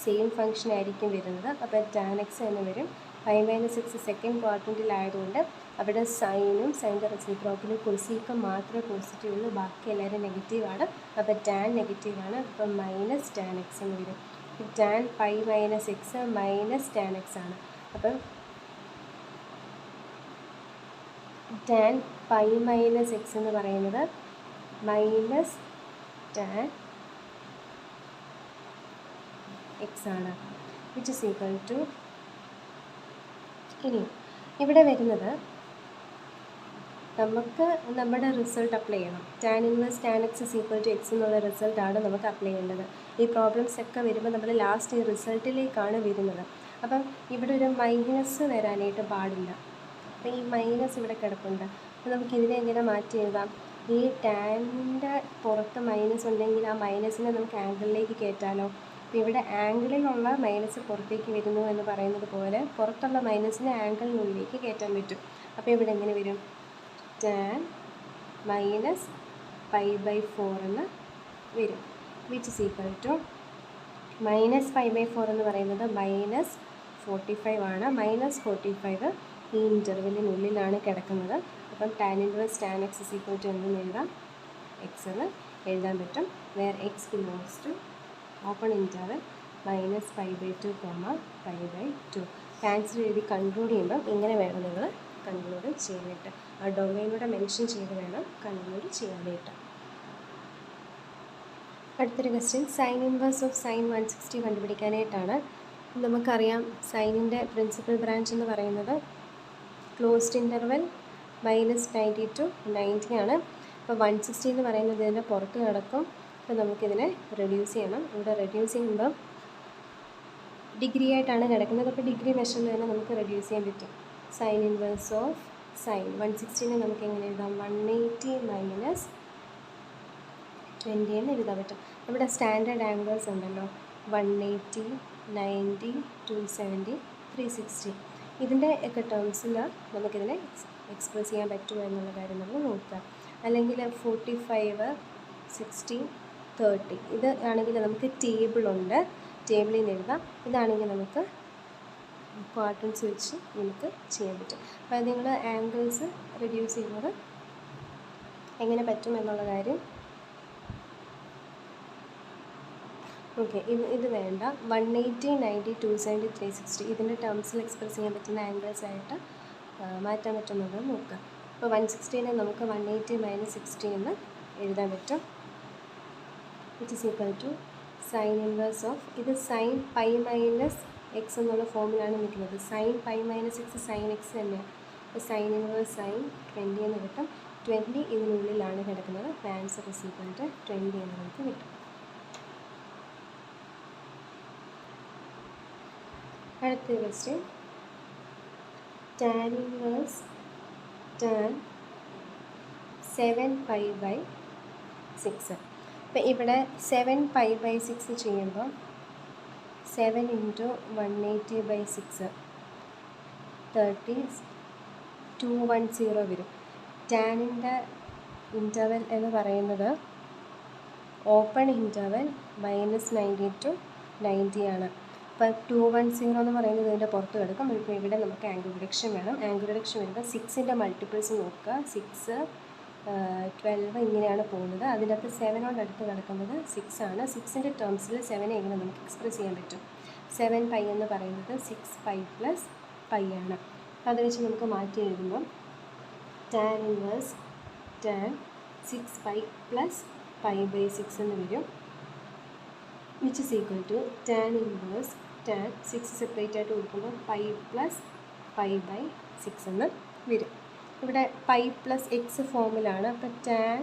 സെയിം ഫംഗ്ഷൻ ആയിരിക്കും വരുന്നത്. അപ്പോൾ tan x എന്ന് വരും. π - 6 സെക്കൻഡ് ക്വാഡ്രൻറ്റിലായതുകൊണ്ട് അവിടെ സൈനും സൈൻ്റെ റെസിപ്രോക്കലും കൊസീക്കും മാത്രമേ പോസിറ്റീവ് ഉള്ളൂ, ബാക്കി എല്ലാവരും നെഗറ്റീവാണ്. അപ്പോൾ tan നെഗറ്റീവാണ്. അപ്പോൾ -tan x എന്ന് വരും. tan π - 6 -tan x ആണ്. അപ്പം tan π - 6 എന്ന് പറയുന്നത് -tan x ആണ്, which is equal to. ഇനി ഇവിടെ വരുന്നത് നമുക്ക് നമ്മുടെ റിസൾട്ട് അപ്ലൈ ചെയ്യണം. tan inverse tan x = x എന്നുള്ള റിസൾട്ടാണ് നമുക്ക് അപ്ലൈ ചെയ്യേണ്ടത്. ഈ പ്രോബ്ലംസ് ഒക്കെ വരുമ്പോൾ നമ്മൾ ലാസ്റ്റ് ഈ റിസൾട്ടിലേക്കാണ് വരുന്നത്. അപ്പം ഇവിടെ ഒരു മൈനസ് വരാനായിട്ട് പാടില്ല. അപ്പോൾ ഈ മൈനസ് ഇവിടെ കിടപ്പുണ്ട്. അപ്പോൾ നമുക്കിതിനെ എങ്ങനെ മാറ്റി എഴുതാം? ഈ ടാനിൻ്റെ പുറത്ത് മൈനസ് ഉണ്ടെങ്കിൽ ആ മൈനസിനെ നമുക്ക് ആംഗിളിലേക്ക് കയറ്റാലോ. അപ്പോൾ ഇവിടെ ആംഗിളിലുള്ള മൈനസ് പുറത്തേക്ക് വരുന്നു എന്ന് പറയുന്നത് പോലെ പുറത്തുള്ള മൈനസിനെ ആംഗിളിനുള്ളിലേക്ക് കയറ്റാൻ പറ്റും. അപ്പോൾ ഇവിടെ എങ്ങനെ വരും? tan -π/4 എന്ന് വരും, which is equal to -π/4 എന്ന് പറയുന്നത് -45 ആണ്. -45 ഈ ഇൻ്റർവെല്ലിനുള്ളിലാണ് കിടക്കുന്നത്. അപ്പം tan ഇൻവേഴ്സ് tan x = എന്തെന്ന് എഴുതാം? x എന്ന് എഴുതാൻ പറ്റും. Where x belongs to open interval -π/2, π/2. Cancel എഴുതി കൺക്ലൂഡ് ചെയ്യുമ്പം ഇങ്ങനെ വേണം നിങ്ങൾ കൺക്ലൂഡ് ചെയ്യാനായിട്ട്. ആ ഡൊമൈനൂടെ മെൻഷൻ ചെയ്ത് വേണം കൺക്ലൂഡ് ചെയ്യാനായിട്ട്. അടുത്തൊരു question, sine inverse of sign 160 കണ്ടുപിടിക്കാനായിട്ടാണ്. നമുക്കറിയാം സൈനിൻ്റെ പ്രിൻസിപ്പൽ ബ്രാഞ്ച് എന്ന് പറയുന്നത് ക്ലോസ്ഡ് ഇൻ്റർവെൽ -90 to 90 ആണ്. അപ്പോൾ 160 എന്ന് പറയുന്നത് ഇതിൻ്റെ പുറത്ത് കിടക്കും. അപ്പോൾ നമുക്കിതിനെ റെഡ്യൂസ് ചെയ്യണം. ഇവിടെ റെഡ്യൂസ് ചെയ്യുമ്പം ഡിഗ്രി ആയിട്ടാണ് കിടക്കുന്നത്. അപ്പോൾ ഡിഗ്രി മെഷറിൽ തന്നെ നമുക്ക് റെഡ്യൂസ് ചെയ്യാൻ പറ്റും. സൈൻ ഇൻവേഴ്സ് ഓഫ് സൈൻ 160 നമുക്ക് എങ്ങനെ എഴുതാം? 180 - 20 എന്ന് എഴുതാൻ പറ്റും. നമ്മുടെ സ്റ്റാൻഡേർഡ് ആംഗിൾസ് ഉണ്ടല്ലോ, 180, 90, 270, 360. ഇതിൻ്റെ ഒക്കെ ടേംസിൽ നമുക്കിതിനെ എക്സ്പ്രസ് ചെയ്യാൻ പറ്റുമോ എന്നുള്ള കാര്യം നമ്മൾ നോക്കുക. അല്ലെങ്കിൽ 45, 60, 30 ഇത് ആണെങ്കിൽ നമുക്ക് ടേബിളുണ്ട്, ടേബിളിൽ നിന്ന് എഴുതാം. ഇതാണെങ്കിൽ നമുക്ക് ക്വാഡ്രൻസ് വെച്ച് നമുക്ക് ചെയ്യാൻ പറ്റും. അപ്പോൾ നിങ്ങൾ ആംഗിൾസ് റെഡ്യൂസ് ചെയ്യുന്നത് എങ്ങനെ പറ്റും എന്നുള്ള കാര്യം ഓക്കെ. ഇത് വേണ്ട. 180, 90, 270, 360 ഇതിൻ്റെ ടേംസിൽ എക്സ്പ്രസ് ചെയ്യാൻ പറ്റുന്ന ആംഗിൾസ് ആയിട്ട് മാറ്റാൻ പറ്റുന്നത് നോക്കുക. അപ്പോൾ 160നെ നമുക്ക് 180 - 60 എന്ന് എഴുതാൻ പറ്റും, which is equal to sign inverse of ഇത് സൈൻ π - x എന്നുള്ള ഫോമിലാണ് നിൽക്കുന്നത്. സൈൻ π - x സൈൻ x തന്നെയാണ്. അപ്പോൾ സൈൻ ഇൻവേഴ്സ് സൈൻ 20 എന്ന് കിട്ടും. 20 ഇതിനുള്ളിലാണ് കിടക്കുന്നത്. ആൻസർ is equal to 20 എന്ന് നമുക്ക് കിട്ടും. അടുത്ത ക്വസ്റ്റ്യൻ, tan ഇൻവേഴ്സ് tan 7π/6. അപ്പോൾ ഇവിടെ 7π/6 ചെയ്യുമ്പോൾ 7 ഇൻറ്റു 180/6 210 വരും. ടാനിൻ്റെ ഇൻ്റർവെൽ എന്ന് പറയുന്നത് ഓപ്പൺ ഇൻ്റർവെൽ -90 to 90 ആണ്. അപ്പോൾ 210 എന്ന് പറയുന്നത് ഇതിൻ്റെ പുറത്ത് കിടക്കും. ഇപ്പോൾ ഇവിടെ നമുക്ക് ആംഗിൾ ഡിഡക്ഷൻ വേണം. ആംഗിൾ ഡിഡക്ഷൻ വരുമ്പോൾ 6ൻ്റെ മൾട്ടിപ്പിൾസ് നോക്കുക. 6, 12 ഇങ്ങനെയാണ് പോകുന്നത്. അതിൻ്റെ അകത്ത് 7 അടുത്ത് കിടക്കുന്നത് 6 ആണ്. 6ൻ്റെ ടേംസിൽ 7 എങ്ങനെ നമുക്ക് എക്സ്പ്രസ് ചെയ്യാൻ പറ്റും? 7 പൈ എന്ന് പറയുന്നത് 6 പൈ പ്ലസ് പൈ ആണ്. അത് വെച്ച് നമുക്ക് മാറ്റി എഴുതുമ്പോൾ tan inverse tan 6 pi plus π/6 എന്ന് വരും, which is equal to tan inverse tan 6 separate ആയിട്ട് കൊടുക്കുമ്പോൾ പൈ പ്ലസ് π/6 എന്ന് വരും. ഇവിടെ പൈ പ്ലസ് എക്സ് ഫോമിലാണ്. അപ്പോൾ tan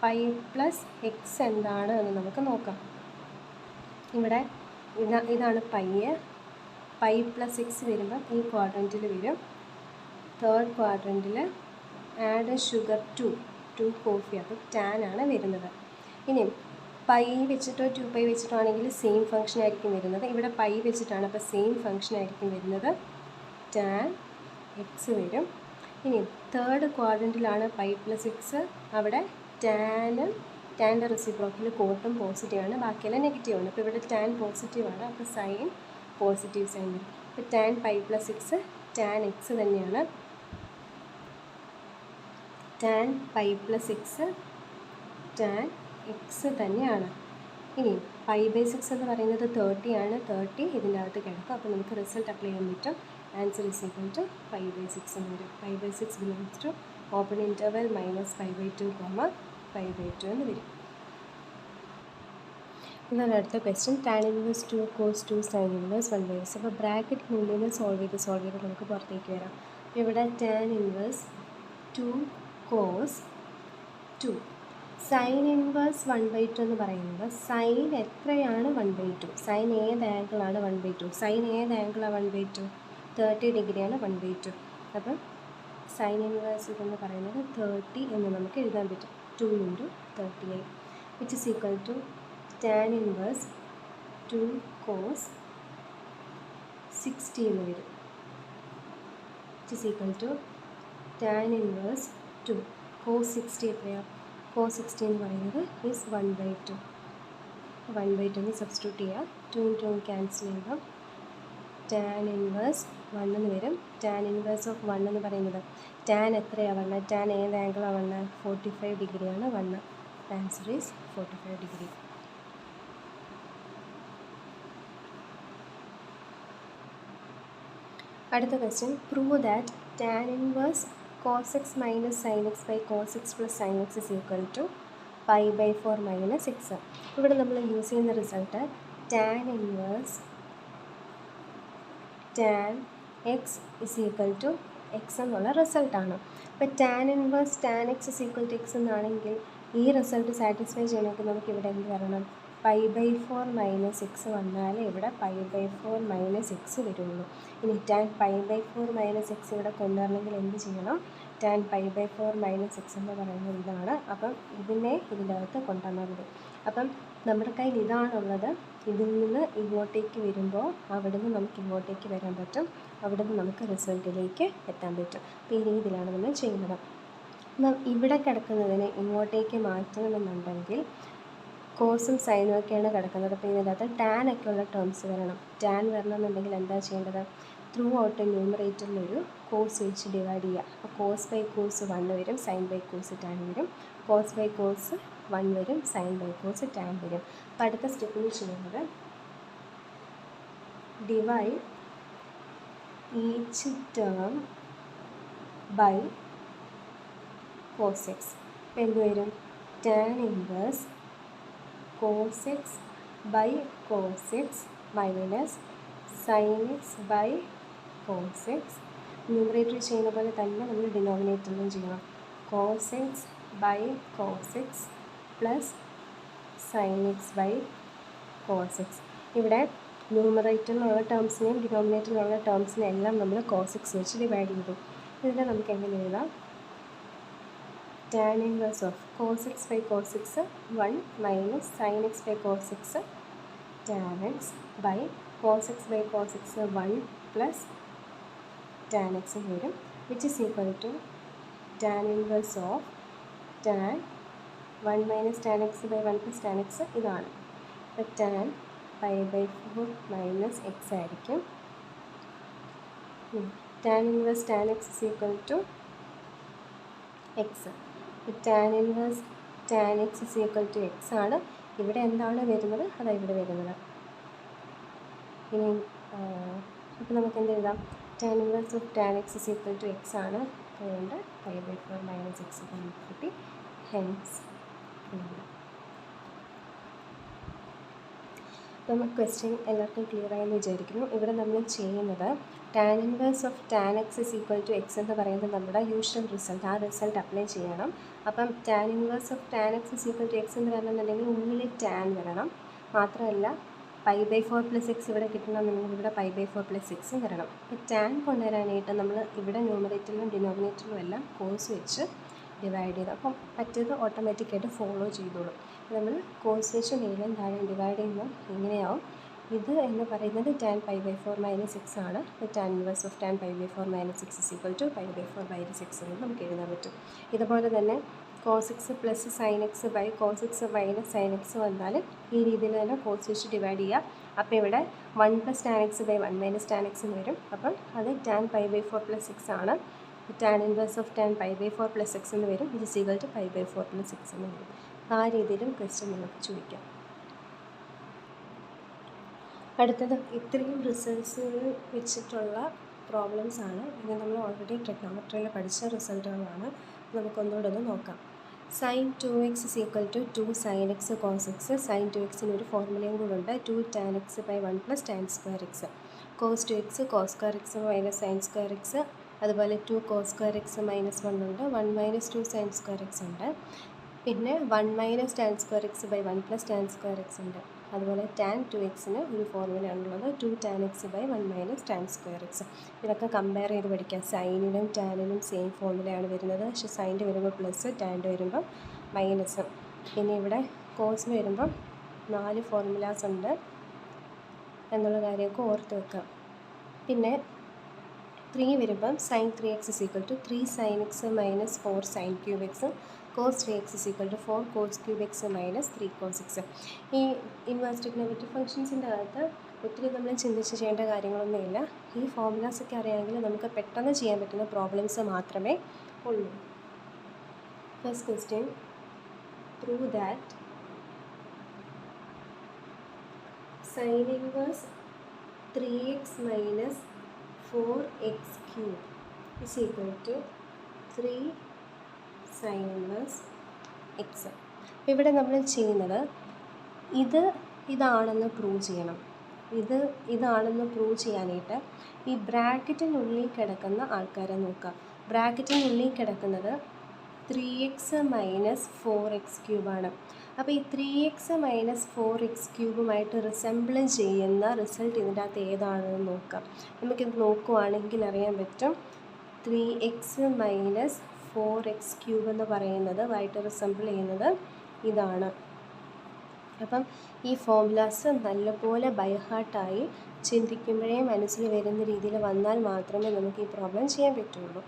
പൈ പ്ലസ് എക്സ് എന്താണ് എന്ന് നമുക്ക് നോക്കാം. ഇവിടെ ഇതാണ് പൈ പ്ലസ് എക്സ് വരുമ്പോൾ ഈ ക്വാഡ്രൻറ്റിൽ വരും. തേർഡ് ക്വാഡ്രൻറ്റിൽ ആഡ് ഷുഗർ 2 കോഫി, അപ്പോൾ ടാൻ ആണ് വരുന്നത്. ഇനി പൈ വെച്ചിട്ടോ 2π വെച്ചിട്ടോ ആണെങ്കിൽ സെയിം ഫംഗ്ഷൻ ആയിരിക്കും വരുന്നത്. ഇവിടെ പൈ വെച്ചിട്ടാണ്, അപ്പോൾ സെയിം ഫംഗ്ഷൻ ആയിരിക്കും വരുന്നത്. ടാൻ എക്സ് വരും. ഇനി തേർഡ് ക്വാഡ്രൻറ്റിലാണ് പൈ പ്ലസ് എക്സ്. അവിടെ ടാൻ്റെ റെസിപ്രോക്കിൽ കോട്ടും പോസിറ്റീവാണ്, ബാക്കിയെല്ലാം നെഗറ്റീവാണ്. അപ്പോൾ ഇവിടെ ടാൻ പോസിറ്റീവാണ്, അപ്പോൾ സൈൻ പോസിറ്റീവ് സൈൻ വരും. അപ്പോൾ tan pi plus x tan x തന്നെയാണ്. Tan pi plus x tan x തന്നെയാണ്. ഇനി π/6 എന്ന് പറയുന്നത് 30 ആണ്. 30 ഇതിൻ്റെ അകത്ത് കിടക്കും. അപ്പോൾ നമുക്ക് റിസൾട്ട് അപ്ലൈ ചെയ്യാൻ പറ്റും. ആൻസർ ഇസ് ഈക്വൽ ടു π/6 എന്ന് വരും. π/6 ബിലോങ്സ് ടു ഓപ്പൺ ഇൻ്റർവെൽ -π/2, π/2 എന്ന് വരും. ഇതാണ് അടുത്ത question. Tan inverse 2 cos 2 sine inverse 1/s. അപ്പോൾ ബ്രാക്കറ്റിനുള്ളിൽ നിന്ന് സോൾവ് ചെയ്ത് നമുക്ക് പുറത്തേക്ക് വരാം. ഇവിടെ tan inverse 2 cos 2 sine inverse 1/2 എന്ന് പറയുന്നത് സൈൻ എത്രയാണ് 1/2? സൈൻ ഏത് ആംഗിളാണ് 1/2? സൈൻ ഏത് ആംഗിളാണ് 1/2? 30 ഡിഗ്രിയാണ് 1/2. അപ്പം സൈൻ ഇൻവേഴ്സ് ഇതെന്ന് പറയുന്നത് 30 എന്ന് നമുക്ക് എഴുതാൻ പറ്റും. 2 × 30 which is equal to tan inverse 2 cos 60 എന്ന് വരും. Which is equal to tan inverse 2 cos 60 എത്രയാണ്? cos 60 എന്ന് പറയുന്നത് ഈസ് 1/2. 1/2 എന്ന് സബ്സ്റ്റിറ്റ്യൂട്ട് ചെയ്യുക. 2 × 2 ക്യാൻസൽ ചെയ്യുമ്പോൾ ടാൻ ഇൻവേഴ്സ് 1 എന്ന് വരും. ടാൻ ഇൻവേഴ്സ് ഓഫ് 1 എന്ന് പറയുന്നത് ടാൻ എത്രയാണ് 1? ടാൻ ഏത് ആംഗിളാണ് 1? 45 ഡിഗ്രിയാണ് 1. Answer is 45 degree. അടുത്ത question. Prove that tan inverse cos x minus sin x by cos x plus sin x is equal to π/4 minus x. ഇവിടെ നമ്മൾ യൂസ് ചെയ്യുന്ന result tan inverse tan x is equal to x എന്നുള്ള റിസൾട്ടാണ്. അപ്പോൾ tan inverse tan x is equal to x എന്നാണെങ്കിൽ ഈ റിസൾട്ട് സാറ്റിസ്ഫൈ ചെയ്യണമെങ്കിൽ നമുക്ക് ഇവിടെ എന്ത് വരണം? π/4 minus x വന്നാൽ ഇവിടെ π/4 minus x വരുള്ളൂ. ഇനി ടാൻ π/4 minus x ഇവിടെ കൊണ്ടുവരണമെങ്കിൽ എന്ത് ചെയ്യണം? ടാൻ π/4 minus x എന്ന് പറയുന്നത് ഇതാണ്. അപ്പം ഇതിൻ്റെ അകത്ത് കൊണ്ടുവന്നാൽ മതി. അപ്പം നമ്മുടെ കയ്യിൽ ഇതാണുള്ളത്. ഇതിൽ നിന്ന് ഇങ്ങോട്ടേക്ക് വരുമ്പോൾ അവിടെ നിന്ന് നമുക്ക് ഇങ്ങോട്ടേക്ക് വരാൻ പറ്റും, അവിടെ നിന്ന് നമുക്ക് റിസൾട്ടിലേക്ക് എത്താൻ പറ്റും. അപ്പോൾ ഈ രീതിയിലാണ് നമ്മൾ ചെയ്യുന്നത്. ഇവിടെ കിടക്കുന്നതിന് ഇങ്ങോട്ടേക്ക് മാറ്റണമെന്നുണ്ടെങ്കിൽ കോസും സൈനും ഒക്കെയാണ് കിടക്കുന്നത്. അപ്പോൾ ഇതിനകത്ത് ടാൻ ഒക്കെ ഉള്ള ടേംസ് വരണം. ടാൻ വരണമെന്നുണ്ടെങ്കിൽ എന്താ ചെയ്യേണ്ടത്? ത്രൂ ഔട്ട് ന്യൂമറേറ്ററിലൊരു കോസ് വെച്ച് ഡിവൈഡ് ചെയ്യുക. അപ്പോൾ cos/cos 1 വരും, sin/cos tan വരും. cos/cos 1 വരും, sin/cos tan വരും. അപ്പോൾ അടുത്ത സ്റ്റെപ്പിൽ ചെയ്യുന്നത് divide each term by cos x. അപ്പോൾ എന്ത് വരും? Tan inverse cos x by cos x minus sin x by cos x. Numerator ചെയ്യുന്ന പോലെ തന്നെ നമ്മൾ ഡിനോമിനേറ്ററിലും ചെയ്യണം. cos x by cos x plus sin x by cos x. ഇവിടെ ന്യൂമറേറ്ററിലുള്ള ടേംസിനെയും ഡിനോമിനേറ്ററിലുള്ള ടേംസിനെയും എല്ലാം നമ്മൾ cos x വെച്ച് ഡിവൈഡ് ചെയ്തു. ഇതിനെ നമുക്ക് എങ്ങനെ എഴുതാം? tan inverse of cos x by cos x 1 minus sin x by cos x tan x by cos x by cos x 1 plus tan x വരും, which is equal to tan inverse of tan 1 minus tan x by 1 plus tan x ഇതാണ്. അപ്പോൾ tan pi by 4 minus x ആയിരിക്കും. tan inverse tan x is equal to x. tan inverse tan x is equal to x ആണ്. ഇവിടെ എന്താണ് വരുന്നത്? അതാണ് ഇവിടെ വരുന്നത്. ഇനി അപ്പോൾ നമുക്ക് എന്ത് എഴുതാം? tan inverse of tan x is equal to x ആണ്. അതുകൊണ്ട് പൈ ബൈ 4 മൈനസ് എക്സ് കിട്ടി. ഹെൻസ് നമുക്ക് ക്വസ്റ്റ്യൻ എല്ലാവർക്കും ക്ലിയർ ആയെന്ന് വിചാരിക്കുന്നു. ഇവിടെ നമ്മൾ ചെയ്യുന്നത് tan inverse of tan x is equal to x എന്ന് പറയുന്നത് നമ്മുടെ യൂഷ്വൽ റിസൾട്ട്, ആ റിസൾട്ട് അപ്ലൈ ചെയ്യണം. അപ്പം tan inverse of tan x is equal to x എന്ന് വരണമെന്നുണ്ടെങ്കിൽ ഉള്ളിൽ tan വരണം. മാത്രമല്ല പൈ ബൈ 4 പ്ലസ് എക്സ് ഇവിടെ കിട്ടണമെന്നുണ്ടെങ്കിൽ ഇവിടെ പൈ ബൈ 4 പ്ലസ് എക്സും വരണം. അപ്പോൾ tan കൊണ്ടുവരാനായിട്ട് നമ്മൾ ഇവിടെ ന്യൂമറേറ്ററിലും ഡിനോമിനേറ്ററിലും എല്ലാം കോസ് വെച്ച് ഡിവൈഡ് ചെയ്തു. അപ്പം മറ്റേത് ഓട്ടോമാറ്റിക്കായിട്ട് ഫോളോ ചെയ്തോളും. നമ്മൾ കോസ് വെച്ച് മേലും താഴെ ഡിവൈഡ് ചെയ്യുമ്പോൾ ഇങ്ങനെയാവും. ഇത് എന്ന് പറയുന്നത് tan pi by 4 minus x ആണ്. tan inverse of tan pi by 4 minus x is equal to pi by 4 minus x എന്ന് നമുക്ക് എഴുതാൻ പറ്റും. ഇതുപോലെ തന്നെ cos x plus sine x by cos x minus sine x വന്നാൽ ഈ രീതിയിൽ തന്നെ കോസ് വെച്ച് ഡിവൈഡ് ചെയ്യുക. അപ്പോൾ ഇവിടെ 1 plus tan x by 1 minus tan x എന്ന് വരും. അപ്പം അത് tan pi by 4 plus x ആണ്. tan inverse of tan pi by 4 plus x എന്ന് വരും. ഇത് is equal to pi by 4 plus x എന്ന് വരും. ആ രീതിയിലും ക്വസ്റ്റ്യൻ നമുക്ക് ചോദിക്കാം. അടുത്തത് ഇത്രയും റിസൾട്ട്സുകൾ വെച്ചിട്ടുള്ള പ്രോബ്ലംസ് ആണ്. ഇത് നമ്മൾ ഓൾറെഡി ട്രിഗ്നോമെട്രിയിൽ പഠിച്ച റിസൾട്ടുകളാണ്. നമുക്കൊന്നുകൂടെ ഒന്ന് നോക്കാം. sin 2x is equal to 2 sin x cos x. sin 2xന് ഒരു ഫോർമുലയും കൂടെ ഉണ്ട്. 2 tan x by 1 plus tan square x. cos 2x cos square x minus sin square x. അതുപോലെ 2 cos സ്ക്വയർ x മൈനസ് 1 ഉണ്ട്. 1 മൈനസ് 2 sin സ്ക്വയർ x ഉണ്ട്. പിന്നെ 1 minus tan square x by 1 plus tan square x ഉണ്ട്. അതുപോലെ tan 2xന് ഒരു ഫോർമുലയാണുള്ളത്. 2 tan x by 1 minus tan square x. ഇതൊക്കെ കമ്പയർ ചെയ്ത് പഠിക്കാം. സൈനിനും ടാനിനും സെയിം ഫോർമുലയാണ് വരുന്നത്. പക്ഷേ സൈൻ്റെ വരുമ്പോൾ പ്ലസ്, ടാൻ്റെ വരുമ്പം മൈനസ്. പിന്നെ ഇവിടെ കോസിന് വരുമ്പം 4 ഫോർമുലാസ് ഉണ്ട് എന്നുള്ള കാര്യമൊക്കെ ഓർത്ത് വെക്കാം. പിന്നെ 3 വരുമ്പം sin 3x is equal to 3 sin x minus 4 sin cube x. cos 3x is equal to 4 cos cube x minus 3 cos x. ഈ ഇൻവേഴ്സ് ട്രിഗ്നോമെട്രിക് ഫംഗ്ഷൻസിൻ്റെ അകത്ത് ഒത്തിരി നമ്മൾ ചിന്തിച്ച് ചെയ്യേണ്ട കാര്യങ്ങളൊന്നുമില്ല. ഈ ഫോർമുലാസൊക്കെ അറിയാമെങ്കിൽ നമുക്ക് പെട്ടെന്ന് ചെയ്യാൻ പറ്റുന്ന പ്രോബ്ലംസ് മാത്രമേ ഉള്ളൂ. First question, prove that sin inverse 3x minus 4x cube is equal to 3 sin inverse x. ഇവിടെ നമ്മൾ ചെയ്യുന്നത് ഇതാണെന്ന് പ്രൂവ് ചെയ്യണം. ഇതാണെന്ന് പ്രൂവ് ചെയ്യാനായിട്ട് ഈ ബ്രാക്കറ്റിനുള്ളിൽ കിടക്കുന്ന ആൾക്കാരെ നോക്കുക. ബ്രാക്കറ്റിനുള്ളിൽ കിടക്കുന്നത് 3x മൈനസ് 4x ക്യൂബാണ്. അപ്പോൾ ഈ 3x മൈനസ് 4x ക്യൂബുമായിട്ട് റിസംബിൾ ചെയ്യുന്ന റിസൾട്ട് ഇതിൻ്റെ അകത്ത് ഏതാണെന്ന് നോക്കാം. നമുക്കിത് നോക്കുവാണെങ്കിൽ അറിയാൻ പറ്റും. 3x മൈനസ് 4x ക്യൂബ് എന്ന് പറയുന്നത് ആയിട്ട് റിസംബിൾ ചെയ്യുന്നത് ഇതാണ്. അപ്പം ഈ ഫോർമുലാസ് നല്ലപോലെ ബൈഹാർട്ടായി ചിന്തിക്കുമ്പോഴേ മനസ്സിൽ വരുന്ന രീതിയിൽ വന്നാൽ മാത്രമേ നമുക്ക് ഈ പ്രോബ്ലം ചെയ്യാൻ പറ്റുള്ളൂ.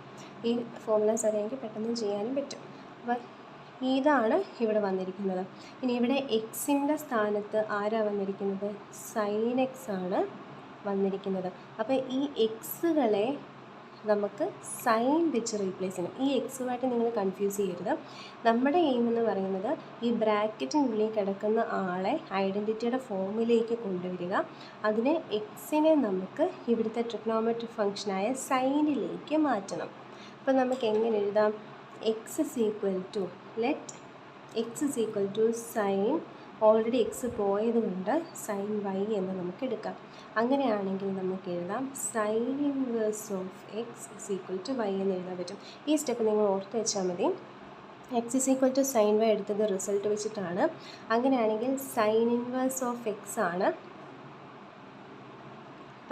ഈ ഫോർമുലാസ് അറിയാമെങ്കിൽ പെട്ടെന്ന് ചെയ്യാനും പറ്റും. അപ്പോൾ ഇതാണ് ഇവിടെ വന്നിരിക്കുന്നത്. ഇനി ഇവിടെ എക്സിൻ്റെ സ്ഥാനത്ത് ആരാണ് വന്നിരിക്കുന്നത്? സൈൻ എക്സ് ആണ് വന്നിരിക്കുന്നത്. അപ്പോൾ ഈ എക്സുകളെ നമുക്ക് സൈൻ വെച്ച് റീപ്ലേസ് ചെയ്യണം. ഈ എക്സുമായിട്ട് നിങ്ങൾ കൺഫ്യൂസ് ചെയ്യരുത്. നമ്മുടെ എയിം എന്ന് പറയുന്നത് ഈ ബ്രാക്കറ്റിനുള്ളിൽ കിടക്കുന്ന ആളെ ഐഡൻറ്റിറ്റിയുടെ ഫോമിലേക്ക് കൊണ്ടുവരിക. അതിന് എക്സിനെ നമുക്ക് ഇവിടുത്തെ ട്രിഗ്നോമെട്രിക് ഫംഗ്ഷനായ സൈനിലേക്ക് മാറ്റണം. അപ്പോൾ നമുക്ക് എങ്ങനെ എഴുതാം? X is equal to x is equal to sine, already x പോയത് കൊണ്ട് സൈൻ വൈ എന്ന് നമുക്ക് എടുക്കാം. അങ്ങനെയാണെങ്കിൽ നമുക്ക് എഴുതാം sine inverse of x is equal to y എന്ന് എഴുതാൻ പറ്റും. ഈ സ്റ്റെപ്പ് നിങ്ങൾ ഓർത്ത് വെച്ചാൽ മതി. X is equal to sine y എടുത്തത് റിസൾട്ട് വെച്ചിട്ടാണ്. അങ്ങനെയാണെങ്കിൽ സൈൻ ഇൻവേഴ്സ് ഓഫ് എക്സ് ആണ്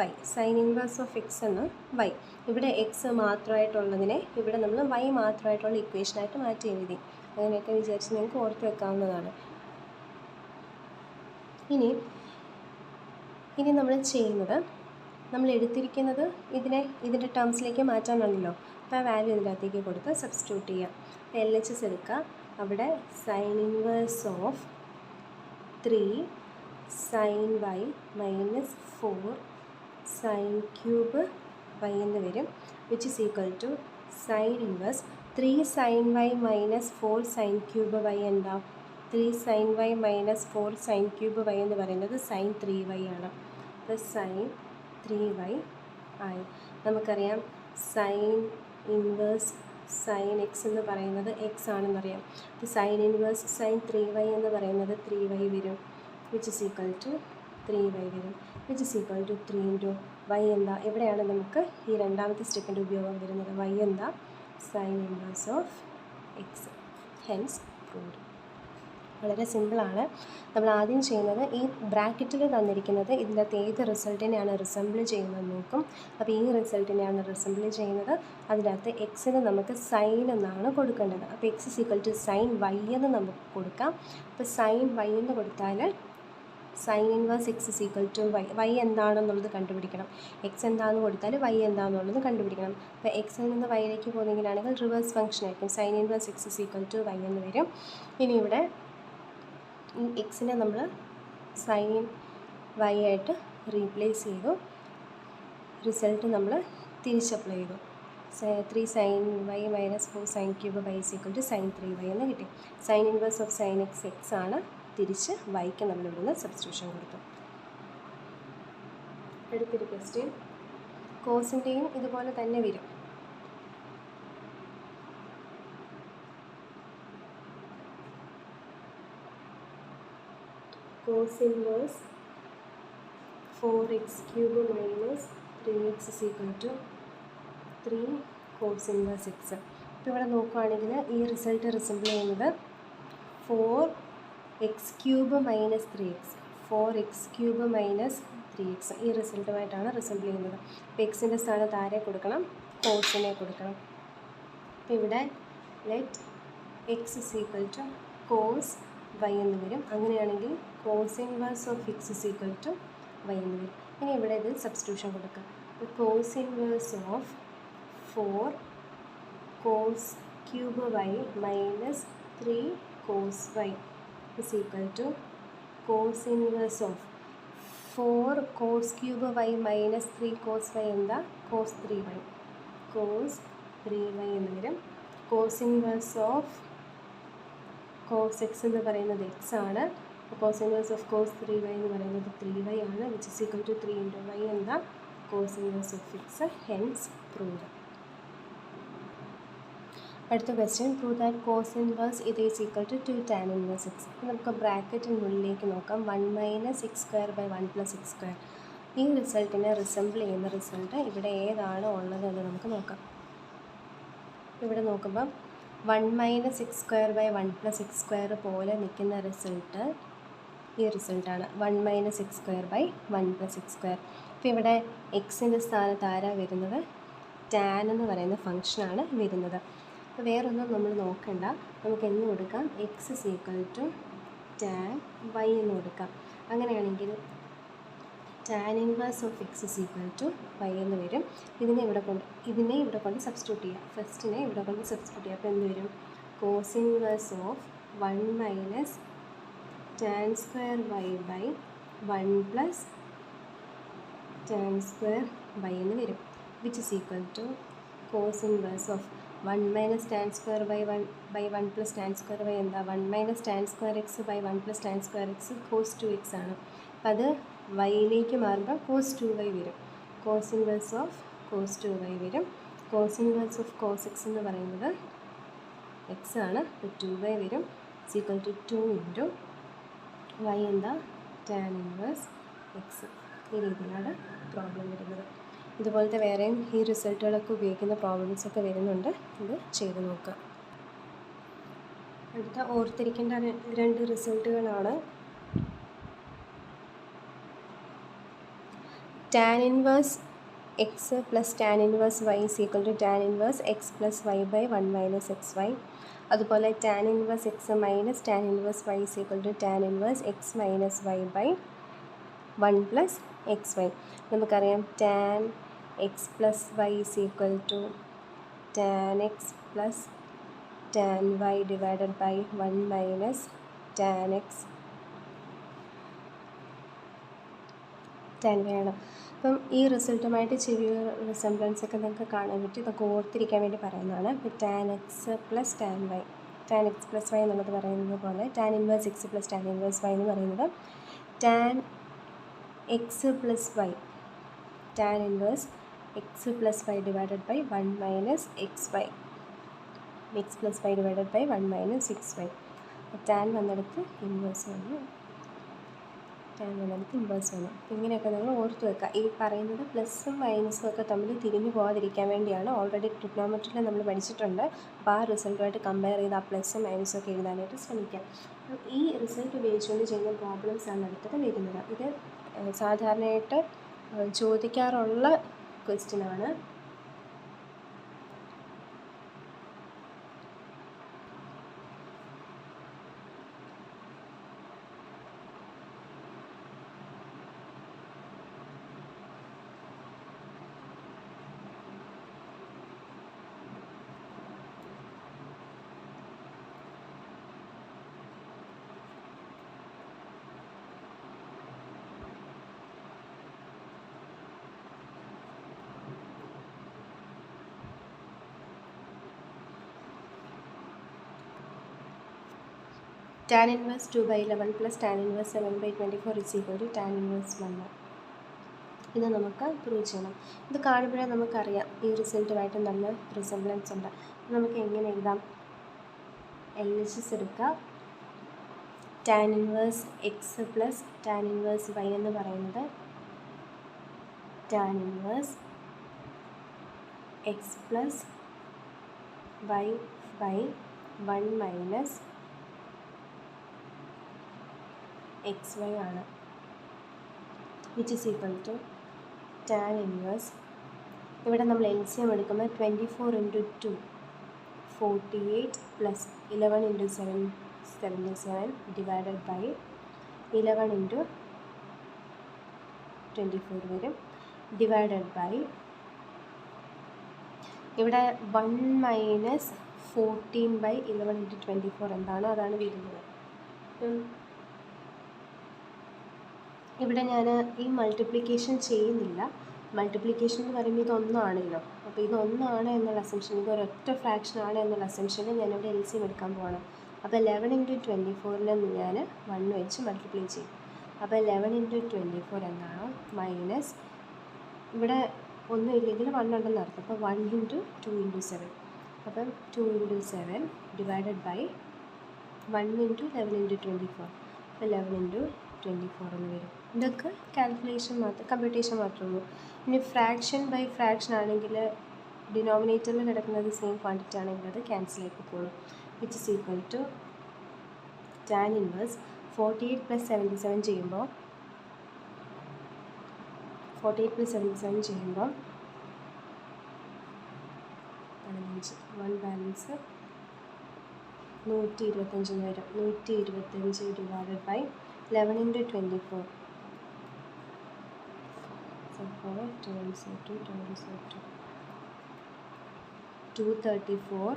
y. Sine inverse of x എന്ന് വൈ. ഇവിടെ എക്സ് മാത്രമായിട്ടുള്ളതിനെ ഇവിടെ നമ്മൾ വൈ മാത്രമായിട്ടുള്ള ഇക്വേഷനായിട്ട് മാറ്റി എഴുതി. അങ്ങനെയൊക്കെ വിചാരിച്ച് നിങ്ങൾക്ക് ഓർത്ത് വെക്കാവുന്നതാണ്. ഇനി ഇനി നമ്മൾ ചെയ്യുന്നത്, നമ്മൾ എടുത്തിരിക്കുന്നത് ഇതിൻ്റെ ടേംസിലേക്ക് മാറ്റാനാണല്ലോ. അപ്പോൾ ആ വാല്യൂ ഇതിനകത്തേക്ക് കൊടുത്ത് സബ്സ്റ്റിറ്റ്യൂട്ട് ചെയ്യാം. LHS എടുക്കുക. അവിടെ sine inverse of 3 sin y minus 4 sin cube y എന്ന് വരും, which is equal to sine inverse 3 sin y minus 4 sin cube y എന്താ? 3 sin y minus 4 sin cube y എന്ന് പറയുന്നത് sin 3y ആണ്. അപ്പോൾ sin 3y ആയി. നമുക്കറിയാം സൈൻ ഇൻവേഴ്സ് സൈൻ എക്സ് എന്ന് പറയുന്നത് എക്സ് ആണെന്നറിയാം. അപ്പോൾ സൈൻ ഇൻവേഴ്സ് സൈൻ 3y എന്ന് പറയുന്നത് 3y വരും, which is equal to 3y വരും, which is equal to 3 into y എന്താ? എവിടെയാണ് നമുക്ക് ഈ രണ്ടാമത്തെ സ്റ്റെപ്പിൻ്റെ ഉപയോഗം വരുന്നത്? y എന്താ? Sign inverse of x. Hence proved. വളരെ സിമ്പിളാണ്. നമ്മൾ ആദ്യം ചെയ്യുന്നത്, ഈ ബ്രാക്കറ്റിൽ തന്നിരിക്കുന്നത് ഇതിനകത്ത് ഏത് റിസൾട്ടിനെയാണ് റിസംബിൾ ചെയ്യുന്നത് നോക്കും. അപ്പോൾ ഈ റിസൾട്ടിനെയാണ് റിസംബിൾ ചെയ്യുന്നത്. അതിനകത്ത് എക്സിന് നമുക്ക് സൈൻ എന്നാണ് കൊടുക്കേണ്ടത്. അപ്പോൾ x is equal to sine y എന്ന് നമുക്ക് കൊടുക്കാം. അപ്പോൾ സൈൻ വൈ എന്ന് കൊടുത്താൽ sine inverse x is equal to y. Y എന്താണെന്നുള്ളത് കണ്ടുപിടിക്കണം. എക്സ് എന്താണെന്ന് കൊടുത്താൽ വൈ എന്താണെന്നുള്ളത് കണ്ടുപിടിക്കണം. അപ്പോൾ എക്സിൽ നിന്ന് വൈയിലേക്ക് പോകുന്നെങ്കിലാണെങ്കിൽ റിവേഴ്സ് ഫംഗ്ഷൻ ആയിരിക്കും. Sine inverse x is equal to y എന്ന് വരും. ഇനി ഇവിടെ ഈ എക്സിനെ നമ്മൾ സൈൻ വൈ ആയിട്ട് റീപ്ലേസ് ചെയ്തു. റിസൾട്ട് നമ്മൾ തിരിച്ചപ്ലൈ ചെയ്തു. 3 sin y minus 4 sin cube y is equal to sin 3y എന്ന് കിട്ടി. Sine inverse of sine x x ആണ്. തിരിച്ച് വൈക്ക് നമ്മൾ ഇവിടുന്ന് സബ്സ്റ്റിറ്റ്യൂഷൻ കൊടുത്തു. അടുത്തൊരു ക്വസ്റ്റ്യൻ, കോസിൻ്റെയും ഇതുപോലെ തന്നെ വരും. cos inverse 4x cube minus 3x is equal to 3 cos inverse x. ഇപ്പോൾ ഇവിടെ നോക്കുകയാണെങ്കിൽ ഈ റിസൾട്ട് റിസംബിൾ ചെയ്യുന്നത് 4x cube minus 3x, 4x cube minus 3x ഈ റിസൾട്ടുമായിട്ടാണ് റിസംബിൾ ചെയ്യുന്നത്. അപ്പോൾ എക്സിൻ്റെ സ്ഥാനത്ത് ആരെ കൊടുക്കണം? കോസിനെ കൊടുക്കണം. അപ്പോൾ ഇവിടെ let x is equal to cos y എന്ന് വരും. അങ്ങനെയാണെങ്കിൽ cos inverse of x is equal to y എന്ന് വരും. ഇനി ഇവിടെ ഇത് സബ്സ്റ്റിറ്റ്യൂഷൻ കൊടുക്കുക. Cos inverse of 4 cos cube y minus 3 cos y is equal to cos inverse of 4 cos cube y minus 3 cos y എന്താ? കോസ് 3y, കോസ് 3y എന്ന് വരും. Cos inverse of cos x എന്ന് പറയുന്നത് എക്സ് ആണ്. Cos inverse of cos 3y എന്ന് പറയുന്നത് 3y ആണ്, which is equal to 3 into y എന്താ? Cos inverse of x. Hence proved. അടുത്ത question, prove that cos inverse ഇത് is equal to 2 tan inverse x. നമുക്ക് ബ്രാക്കറ്റിനുള്ളിലേക്ക് നോക്കാം. 1 minus x square by 1 plus x square. ഈ റിസൾട്ടിനെ റിസംബിൾ ചെയ്യുന്ന റിസൾട്ട് ഇവിടെ ഏതാണ് ഉള്ളത് എന്ന് നമുക്ക് നോക്കാം. ഇവിടെ നോക്കുമ്പം 1 minus x square by 1 plus x square പോലെ നിൽക്കുന്ന റിസൾട്ട് ഈ റിസൾട്ടാണ് 1 minus x square by 1 plus x square. അപ്പോൾ ഇവിടെ എക്സിൻ്റെ സ്ഥാനത്ത് ആരാ വരുന്നത്? ടാൻ എന്ന് പറയുന്ന ഫംഗ്ഷനാണ് വരുന്നത്. അപ്പോൾ വേറൊന്നും നമ്മൾ നോക്കണ്ട. നമുക്ക് എന്ന് കൊടുക്കാം? X is equal to tan y എന്ന് കൊടുക്കാം. അങ്ങനെയാണെങ്കിൽ tan inverse of x is equal to y എന്ന് വരും. ഇതിനെ ഇവിടെ കൊണ്ട് സബ്സ്റ്റിറ്റ്യൂട്ട് ചെയ്യാം. ഫസ്റ്റിനെ ഇവിടെ കൊണ്ട് സബ്സ്റ്റിറ്റ്യൂട്ട് ചെയ്യാം. അപ്പോൾ എന്ത് വരും? Cos inverse of 1 minus tan square y by 1 plus tan square y എന്ന് വരും, which is equal to cos inverse of 1 minus tan square by 1 plus tan square y എന്താ? 1 minus tan square x by 1 plus tan square x cos 2x ആണ്. അപ്പോൾ അത് വൈയിലേക്ക് മാറുമ്പോൾ കോസ് 2y വരും. Cos inverse of cos 2y വരും. Cos inverse of cos x എന്ന് പറയുന്നത് എക്സ് ആണ്. അപ്പോൾ 2y വരും. Is equal to 2 into y എന്താ? Tan inverse x. ഈ രീതിയിലാണ് പ്രോബ്ലം വരുന്നത്. ഇതുപോലത്തെ വേറെയും ഈ റിസൾട്ടുകളൊക്കെ ഉപയോഗിക്കുന്ന പ്രോബ്ലംസൊക്കെ വരുന്നുണ്ട്. ഇത് ചെയ്ത് നോക്കുക. അടുത്ത ഓർത്തിരിക്കേണ്ട 2 റിസൾട്ടുകളാണ് tan inverse x plus tan inverse y is equal to tan inverse x plus y by 1 minus x y. അതുപോലെ tan inverse x minus tan inverse y is equal to tan inverse x minus y by 1 plus x y. നമുക്കറിയാം tan x plus y is equal to tan x plus tan y divided by 1 minus tan x tan y ആണ്. അപ്പം ഈ റിസൾട്ടുമായിട്ട് ചെറിയ റിസംബ്ലൻസ് ഒക്കെ നിങ്ങൾക്ക് കാണാൻ പറ്റും. ഇതൊക്കെ ഓർത്തിരിക്കാൻ വേണ്ടി പറയുന്നതാണ്. ഇപ്പോൾ tan x plus tan y, tan x plus y എന്നുള്ളത് പറയുന്നത് പോലെ tan inverse x plus tan inverse y എന്ന് പറയുന്നത് tan x plus y, tan inverse x plus y divided by 1 minus x y, x plus y divided by 1 minus x y. Tan വന്നെടുത്ത് ഇൻവേഴ്സ് വന്നു, ടാൻ വന്നെടുത്ത് ഇൻവേഴ്സ് വന്നു. ഇങ്ങനെയൊക്കെ നിങ്ങൾ ഓർത്ത് വെക്കുക. ഈ പറയുന്നത് പ്ലസും മൈനസും ഒക്കെ തമ്മിൽ തിരിഞ്ഞു പോകാതിരിക്കാൻ വേണ്ടിയാണ്. ഓൾറെഡി ട്രിഗ്നോമെട്രിയിൽ നമ്മൾ പഠിച്ചിട്ടുണ്ട്. അപ്പോൾ ആ റിസൾട്ടുമായിട്ട് കമ്പയർ ചെയ്ത് ആ പ്ലസും മൈനസും ഒക്കെ എഴുതാനായിട്ട് ശ്രമിക്കാം. ഈ റിസൾട്ട് ഉപയോഗിച്ചുകൊണ്ട് ചെയ്യുന്ന പ്രോബ്ലംസാണ് അടുത്തത് വരുന്നത്. ഇത് സാധാരണയായിട്ട് ചോദിക്കാറുള്ള ക്വസ്റ്റ്യനാണ്. tan inverse 2/11 plus tan inverse 7/24 is equal to tan inverse 1. ഇത് നമുക്ക് പ്രൂവ് ചെയ്യണം. ഇത് കാണുമ്പോഴേ നമുക്കറിയാം ഈ റിസൾട്ടുമായിട്ട് നല്ല റിസംബ്ലൻസ് ഉണ്ട്. നമുക്ക് എങ്ങനെ എഴുതാം? LHS എടുക്കുക. tan inverse x plus tan inverse y എന്ന് പറയുന്നത് tan inverse x plus y by 1 minus x y ആണ്. Which is equal to tan inverse, ഇവിടെ നമ്മൾ LCM എടുക്കുമ്പോൾ 24 × 2 48 പ്ലസ് 11 × 7 77 ഡിവൈഡഡ് ബൈ 11 × 24 വരും, ഡിവൈഡഡ് ബൈ ഇവിടെ 1 മൈനസ് 14/11 × 24 എന്താണോ അതാണ് വരുന്നത്. ഇവിടെ ഞാൻ ഈ മൾട്ടിപ്ലിക്കേഷൻ ചെയ്യുന്നില്ല. മൾട്ടിപ്ലിക്കേഷൻ എന്ന് പറയുമ്പോൾ ഇതൊന്നാണല്ലോ. അപ്പോൾ ഇതൊന്നാണ് എന്നുള്ള അസംഷൻ, ഇതൊരൊറ്റ ഫ്രാക്ഷൻ ആണ് എന്നുള്ള അസംഷനിൽ ഞാനിവിടെ LCM എടുക്കാൻ പോകണം. അപ്പോൾ 11 × 24 ഞാൻ 1 വെച്ച് മൾട്ടിപ്ലൈ ചെയ്യും. അപ്പോൾ 11 × 24 എന്താണോ മൈനസ് ഇവിടെ ഒന്നും ഇല്ലെങ്കിൽ 1 ഉണ്ടെന്ന് അർത്ഥം. അപ്പോൾ 1 × 2 × 7, അപ്പം 2 × 7 ഡിവൈഡഡ് ബൈ 1 × 11 × 24, അപ്പോൾ 11 × 24 എന്ന് വരും. ഇതൊക്കെ കാൽക്കുലേഷൻ മാത്രം, കമ്പ്യൂട്ടേഷൻ മാത്രമേ ഉള്ളൂ. ഇനി ഫ്രാക്ഷൻ ബൈ ഫ്രാക്ഷൻ ആണെങ്കിൽ ഡിനോമിനേറ്ററിൽ കിടക്കുന്നത് സെയിം ക്വാണ്ടിറ്റി ആണെങ്കിൽ അത് ക്യാൻസൽ ആയി പോകുള്ളൂ. Which is equal to tan inverse 48 + 77 ചെയ്യുമ്പോൾ 48 + 77 ചെയ്യുമ്പോൾ 15 1 ബാലൻസ് 125 വരും. 125 divided by 11 × 24, so 4 times 2 times 2, 234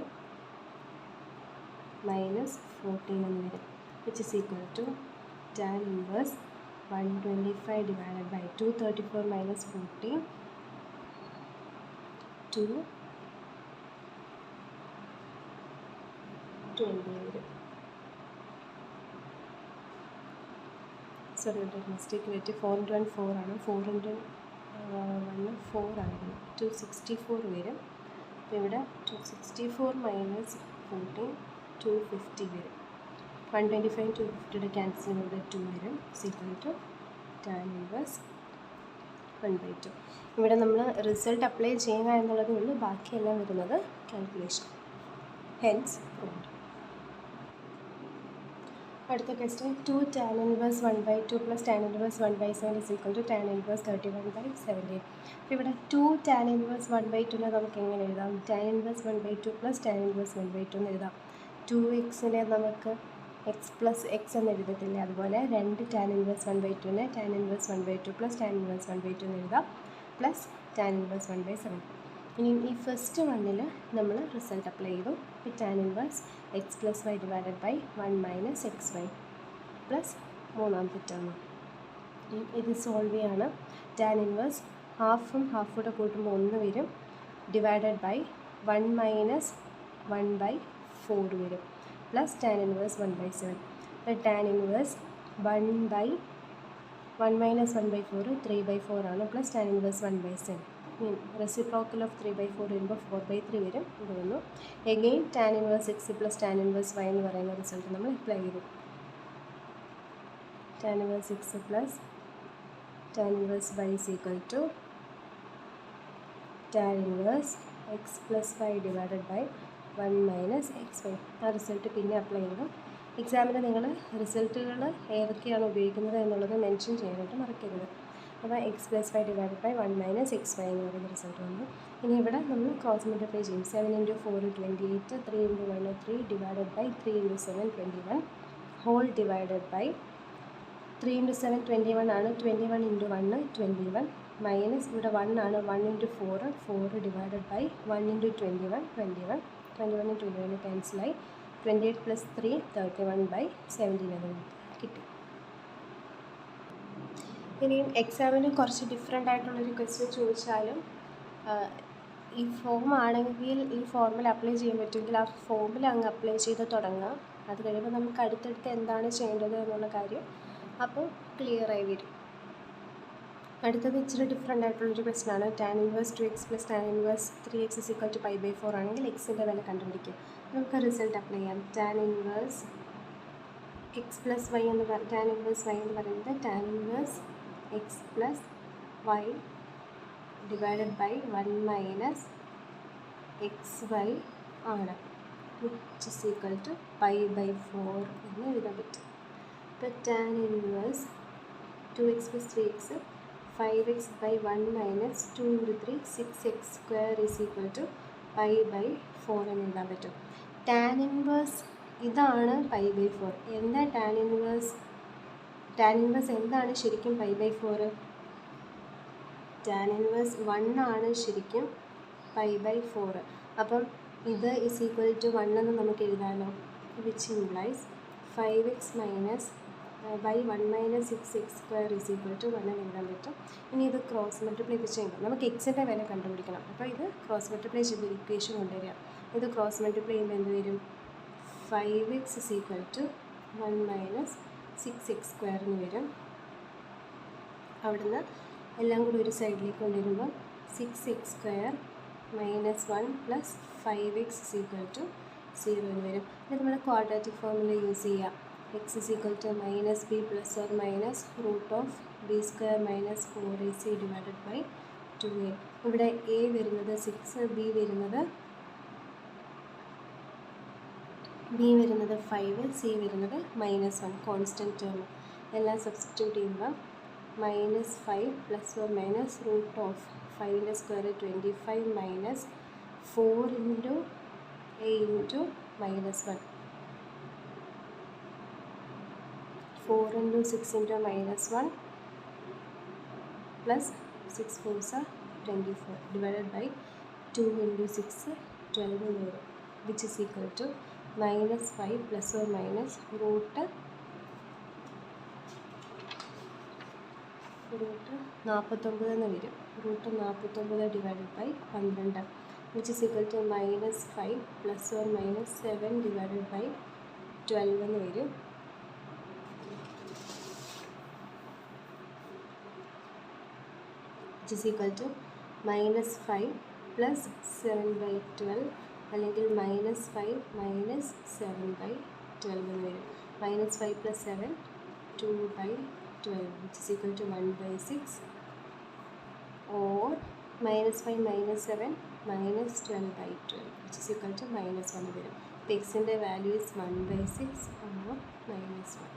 minus 14 എന്ന് വരും. which is equal to tan inverse 125 divided by 234 minus 14, 220 വരും. സോറി, ഒരു മിസ്റ്റേക്ക് പറ്റി. 4 × 1 4 ആണ്. 4 × 1 4 ആയിരുന്നു. 264 വരും. അപ്പോൾ ഇവിടെ 264 minus 14 250 വരും. 125 250 ക്യാൻസൽ ചെയ്യുന്നത് 2 വരും. Equal to tan inverse 1/2. ഇവിടെ നമ്മൾ റിസൾട്ട് അപ്ലൈ ചെയ്യുക എന്നുള്ളതേ ഉള്ളൂ. ബാക്കിയെല്ലാം വരുന്നത് കാൽക്കുലേഷൻ. Hence proved. അടുത്ത question 2 tan inverse 1/2 plus tan inverse 1/7 is equal to tan inverse 31/17. ഇവിടെ 2 tan inverse 1/2 നമുക്ക് എങ്ങനെ എഴുതാം? tan inverse 1/2 plus tan inverse 1/2 എന്ന് എഴുതാം. 2x നമുക്ക് എക്സ് പ്ലസ് എക്സ് എന്ന് എഴുതത്തില്ല, അതുപോലെ 2 tan inverse 1/2 tan inverse 1/2 plus tan inverse 1/2 എന്ന് എഴുതാം, പ്ലസ് tan ഇൻവേഴ്സ് 1/7. ഇനി ഈ ഫസ്റ്റ് വണ്ണിൽ നമ്മൾ റിസൾട്ട് അപ്ലൈ ചെയ്തു. ഈ tan inverse x plus y divided by 1 minus x y plus മൂന്നാമത്തെ ടേം. ഇത് സോൾവ് ചെയ്യാണ്. tan ഇൻവേഴ്സ് ഹാഫും ഹാഫ് കൂടെ കൂട്ടുമ്പോൾ 1 വരും, ഡിവൈഡഡ് ബൈ 1 മൈനസ് 1/4 വരും, പ്ലസ് tan ഇൻവേഴ്സ് 1/7. അപ്പോൾ tan ഇൻവേഴ്സ് 1 മൈനസ് 1/4 3/4 ആണ്, plus tan inverse 1/7. Reciprocal of 3/4 വരുമ്പോൾ 4/3 വരും. ഇത് വന്നു. Again tan inverse x plus tan inverse y എന്ന് പറയുന്ന റിസൾട്ട് നമ്മൾ അപ്ലൈ ചെയ്തു. tan inverse x plus tan inverse y is equal to tan inverse x plus y divided by 1 minus x y. ആ റിസൾട്ട് പിന്നെ അപ്ലൈ ചെയ്തു. എക്സാമിന് നിങ്ങൾ റിസൾട്ടുകൾ ഏതൊക്കെയാണ് ഉപയോഗിക്കുന്നത് എന്നുള്ളത് മെൻഷൻ ചെയ്യാനായിട്ട് മറക്കരുത്. അപ്പോൾ x plus y divided by 1 minus x y എന്ന് പറയുന്ന റിസൾട്ട് വന്നു. ഇനി ഇവിടെ നമ്മൾ ക്രോസ് മൾട്ടിപ്ലൈ ചെയ്യും. 7 × 4 28, 3 × 1 3 divided by 3 × 7 21 whole divided by 3 × 7 21 ആണ്, 21 × 1 21 മൈനസ് ഇവിടെ 1 ആണ്, 1 × 4 4 ഡിവൈഡഡ് ബൈ 1 × 21 21 21 21 ക്യാൻസലായി, 28 പ്ലസ് 3 31/17 എന്ന് കിട്ടി. ഇനിയും എക്സാമിന് കുറച്ച് ഡിഫറെൻ്റ് ആയിട്ടുള്ളൊരു ക്വസ്റ്റ്യൻ ചോദിച്ചാലും ഈ ഫോം ആണെങ്കിൽ ഈ ഫോർമുല അപ്ലൈ ചെയ്യാൻ പറ്റുമെങ്കിൽ ആ ഫോമിൽ അങ്ങ് അപ്ലൈ ചെയ്ത് തുടങ്ങാം. അത് കഴിയുമ്പോൾ നമുക്ക് അടുത്തടുത്ത് എന്താണ് ചെയ്യേണ്ടത് എന്നുള്ള കാര്യം അപ്പോൾ ക്ലിയറായി വരും. അടുത്തത് ഇച്ചിരി ഡിഫറെൻ്റ് ആയിട്ടുള്ളൊരു ക്വസ്റ്റ്യൻ ആണ്. tan inverse 2x plus tan inverse 3x = π/4 ആണെങ്കിൽ എക്സിൻ്റെ വില കണ്ടുപിടിക്കുക. നമുക്ക് റിസൾട്ട് അപ്ലൈ ചെയ്യാം. tan inverse x plus y എന്ന് tan ഇൻവേഴ്സ് വൈ എന്ന് പറയുന്നത് tan inverse x plus y divided by 1 minus x y ആണ്, which is equal to π/4 എന്ന് എഴുതാൻ പറ്റും. ഇപ്പോൾ tan inverse 2x plus 3x 5x by 1 minus 2 × 3 6x² is equal to π/4 എന്ന് എഴുതാൻ പറ്റും. tan ഇൻവേഴ്സ് ഇതാണ് π/4. എന്താ tan ഇൻവേഴ്സ് എന്താണ് ശരിക്കും π/4? tan ഇൻവേഴ്സ് 1 ആണ് ശരിക്കും π/4. അപ്പം ഇത് is equal to 1 എന്ന് നമുക്ക് എഴുതാമല്ലോ, which implies 5x minus by 1 minus 6x² is equal to 1 എന്ന് എഴുതാൻ പറ്റും. ഇനി ഇത് ക്രോസ് മൾട്ടിപ്ലൈ ചെയ്യുമ്പോൾ നമുക്ക് എക്സിൻ്റെ വില കണ്ടുപിടിക്കണം. അപ്പോൾ ഇത് ക്രോസ് മൾട്ടിപ്ലൈ ചെയ്ത് ഇക്വേഷൻ കൊണ്ടുവരിക. ഇത് ക്രോസ് മൾട്ടിപ്ലൈ ചെയ്യുമ്പോൾ എന്ത് വരും? 5x is equal to 1 minus 6x² എന്ന് വരും. അവിടുന്ന് എല്ലാം കൂടി ഒരു സൈഡിലേക്ക് കൊണ്ടുവരുമ്പോൾ 6x² minus 1 plus 5x is equal to 0 എന്ന് വരും. ഇത് നമ്മൾ ക്വാഡ്രാറ്റിക് ഫോർമുല യൂസ് ചെയ്യാം. x is equal to minus b plus or minus root of b² minus 4ac divided by 2a. ഇവിടെ a വരുന്നത് 6, b വരുന്നത് 5, c വരുന്നത് -1 കോൺസ്റ്റൻറ്റ് ടേം. എല്ലാം സബ്സ്റ്റിറ്റ്യൂട്ട് ചെയ്യുമ്പോൾ -5 plus or minus root of 5ൻ്റെ square 25 minus 4 into a into -1 4 into 6 into -1 plus 6 4s are 24 divided by 2 into 6 12 എന്ന് വരും, which is equal to -5 plus or minus root 49 എന്ന് വരും. root 49 divided by 12, which is equal to -5 plus or minus 7 divided by 12 എന്ന് വരും. which is equal to -5 plus 7/12 അല്ലെങ്കിൽ -5 minus 7/12 എന്ന് വരും. -5 plus 7 2/12, which is equal to 1/6, or -5 minus 7 minus 12/12, which is equal to -1 വരും. അപ്പോൾ എക്സിൻ്റെ വാല്യൂ is 1/6 or -1.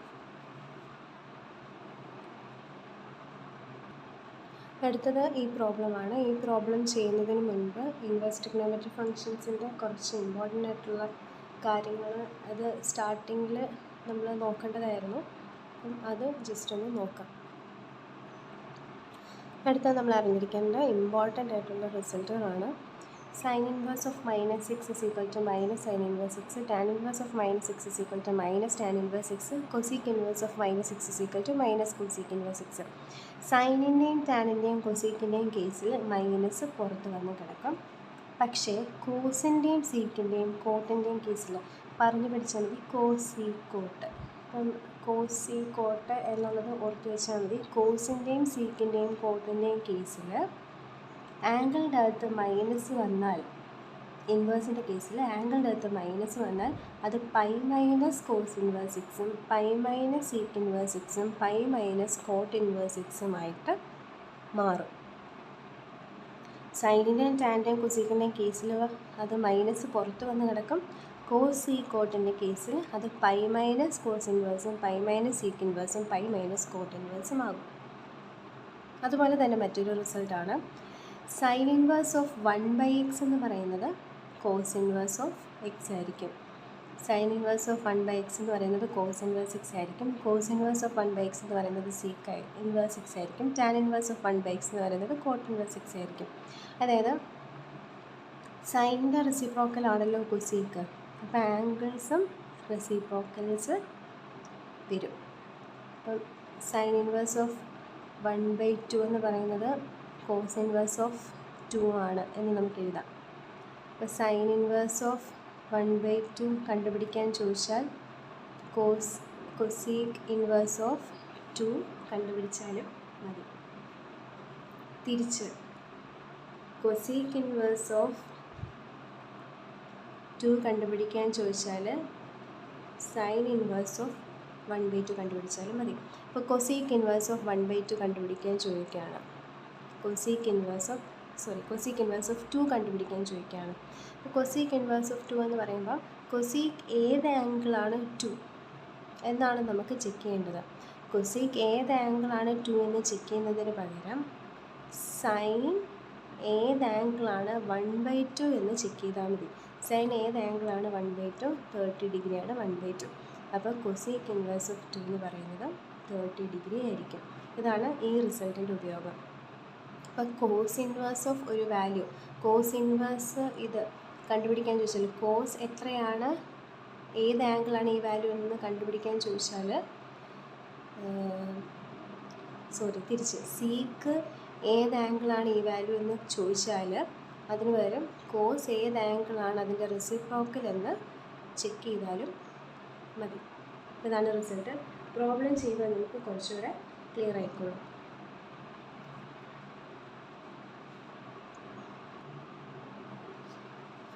അടുത്തത് ഈ പ്രോബ്ലമാണ്. ഈ പ്രോബ്ലം ചെയ്യുന്നതിന് മുൻപ് ഇൻവേഴ്സ് ട്രിഗണോമെട്രിക് ഫങ്ഷൻസിൻ്റെ കുറച്ച് ഇമ്പോർട്ടൻ്റ് ആയിട്ടുള്ള കാര്യങ്ങൾ അത് സ്റ്റാർട്ടിങ്ങിൽ നമ്മൾ നോക്കേണ്ടതായിരുന്നു. അപ്പം അത് ജസ്റ്റ് ഒന്ന് നോക്കാം. അടുത്ത നമ്മൾ അറിഞ്ഞിരിക്കേണ്ട ഇമ്പോർട്ടൻ്റ് ആയിട്ടുള്ള റിസൾട്ടുകളാണ്. Sine inverse of -6 is equal to minus sin inverse x, tan inverse of -6 is equal to minus tan inverse x, cosec inverse of -6 is equal to minus cosec inverse x. സൈനിൻ്റെയും ടാനിൻ്റെയും കൊസീക്കിൻ്റെയും കേസിൽ മൈനസ് പുറത്ത് വന്ന് കിടക്കും. പക്ഷേ കോസിൻ്റെയും സീക്കിൻ്റെയും കോട്ടിൻ്റെയും കേസിൽ പറഞ്ഞു പഠിച്ചാൽ മതി കോസി കോട്ട്. അപ്പം കോസി കോട്ട് എന്നുള്ളത് ഓർത്ത് വെച്ചാൽ മതി. കോസിൻ്റെയും സീക്കിൻ്റെയും കോട്ടിൻ്റെയും കേസിൽ ആംഗിളിൻ്റെ അകത്ത് മൈനസ് വന്നാൽ, ഇൻവേഴ്സിൻ്റെ കേസിൽ ആംഗിളിൻ്റെ അകത്ത് മൈനസ് വന്നാൽ അത് പൈ മൈനസ് കോസ് ഇൻവേഴ്സ് എക്സും പൈ മൈനസ് സീക്ക് ഇൻവേഴ്സ് എക്സും പൈ മൈനസ് കോട്ട് ഇൻവേഴ്സ് എക്സുമായിട്ട് മാറും. സൈനിൻ്റെയും ടാൻ്റെയും കൊസീക്കിൻ്റെയും കേസിൽ അത് മൈനസ് പുറത്ത് വന്ന് കിടക്കും. കോസ് സീ കോട്ടിൻ്റെ കേസിൽ അത് പൈ മൈനസ് കോസ് ഇൻവേഴ്സും പൈ മൈനസ് സീക്ക് ഇൻവേഴ്സും പൈ മൈനസ് കോട്ട് ഇൻവേഴ്സും ആകും. അതുപോലെ തന്നെ മറ്റൊരു റിസൾട്ടാണ് സൈൻ ഇൻവേഴ്സ് ഓഫ് 1/x എന്ന് പറയുന്നത് കോസ് ഇൻവേഴ്സ് ഓഫ് എക്സ് ആയിരിക്കും. സൈൻ ഇൻവേഴ്സ് ഓഫ് 1/x എന്ന് പറയുന്നത് കോസ് ഇൻവേഴ്സ് എക്സ് ആയിരിക്കും. കോസ് ഇൻവേഴ്സ് ഓഫ് 1/x എന്ന് പറയുന്നത് സീക്ക് ഇൻവേഴ്സ് എക്സ് ആയിരിക്കും. ടാൻ ഇൻവേഴ്സ് ഓഫ് 1/x എന്ന് പറയുന്നത് കോട്ട് ഇൻവേഴ്സ് എക്സ് ആയിരിക്കും. അതായത് സൈനിൻ്റെ റെസിപ്രോക്കൽ ആണല്ലോ കൊസീക്ക്, അപ്പോൾ ആംഗിൾസും റെസിപ്രോക്കൽസ് വരും. അപ്പം സൈൻ ഇൻവേഴ്സ് ഓഫ് 1/2 എന്ന് പറയുന്നത് കോസ് ഇൻവേഴ്സ് ഓഫ് 2 ആണ് എന്ന് നമുക്ക് എഴുതാം. അപ്പോൾ സൈൻ ഇൻവേഴ്സ് ഓഫ് 1/2 കണ്ടുപിടിക്കാൻ ചോദിച്ചാൽ കൊസീക്ക് ഇൻവേഴ്സ് ഓഫ് 2 കണ്ടുപിടിച്ചാലും മതി. തിരിച്ച് കൊസീക്ക് ഇൻവേഴ്സ് ഓഫ് 2 കണ്ടുപിടിക്കാൻ ചോദിച്ചാൽ സൈൻ ഇൻവേഴ്സ് ഓഫ് 1/2 കണ്ടുപിടിച്ചാലും മതി. അപ്പോൾ കൊസീക്ക് ഇൻവേഴ്സ് ഓഫ് 1/2 കണ്ടുപിടിക്കാൻ ചോദിക്കുകയാണ്. കൊസീക്ക് ഇൻവേഴ്സ് ഓഫ് 2 കണ്ടുപിടിക്കാൻ ചോദിക്കുകയാണ്. അപ്പോൾ കൊസീക്ക് ഇൻവേഴ്സ് ഓഫ് 2 എന്ന് പറയുമ്പോൾ കൊസീക്ക് ഏത് ആംഗിളാണ് 2 എന്നാണ് നമുക്ക് ചെക്ക് ചെയ്യേണ്ടത്. കൊസീക്ക് ഏത് ആംഗിളാണ് 2 എന്ന് ചെക്ക് ചെയ്യുന്നതിന് പകരം സൈൻ ഏത് ആംഗിളാണ് 1/2 എന്ന് ചെക്ക് ചെയ്താൽ മതി. സൈൻ ഏത് ആംഗിളാണ് 1/2? 30 ഡിഗ്രിയാണ് 1/2. അപ്പോൾ കൊസീക്ക് ഇൻവേഴ്സ് ഓഫ് 2 എന്ന് പറയുന്നത് 30 ഡിഗ്രി ആയിരിക്കും. ഇതാണ് ഈ റിസൾട്ടിൻ്റെ ഉപയോഗം. അപ്പോൾ കോസ് ഇൻവേഴ്സ് ഓഫ് ഒരു വാല്യൂ, കോസ് ഇൻവേഴ്സ് ഇത് കണ്ടുപിടിക്കാൻ ചോദിച്ചാൽ കോസ് എത്രയാണ്, ഏത് ആംഗിളാണ് ഈ വാല്യൂ എന്ന് കണ്ടുപിടിക്കാൻ ചോദിച്ചാൽ തിരിച്ച് സീക്ക് ഏത് ആംഗിളാണ് ഈ വാല്യൂ എന്ന് ചോദിച്ചാൽ അതിന് പകരം കോസ് ഏത് ആംഗിളാണ് അതിൻ്റെ റെസിപ്രോക്കൽ എന്ന് ചെക്ക് ചെയ്താലും മതി. ഇതാണ് റിസൾട്ട്. പ്രോബ്ലം ചെയ്യുമ്പോൾ നമുക്ക് കുറച്ചുകൂടെ ക്ലിയർ ആയിക്കോളും.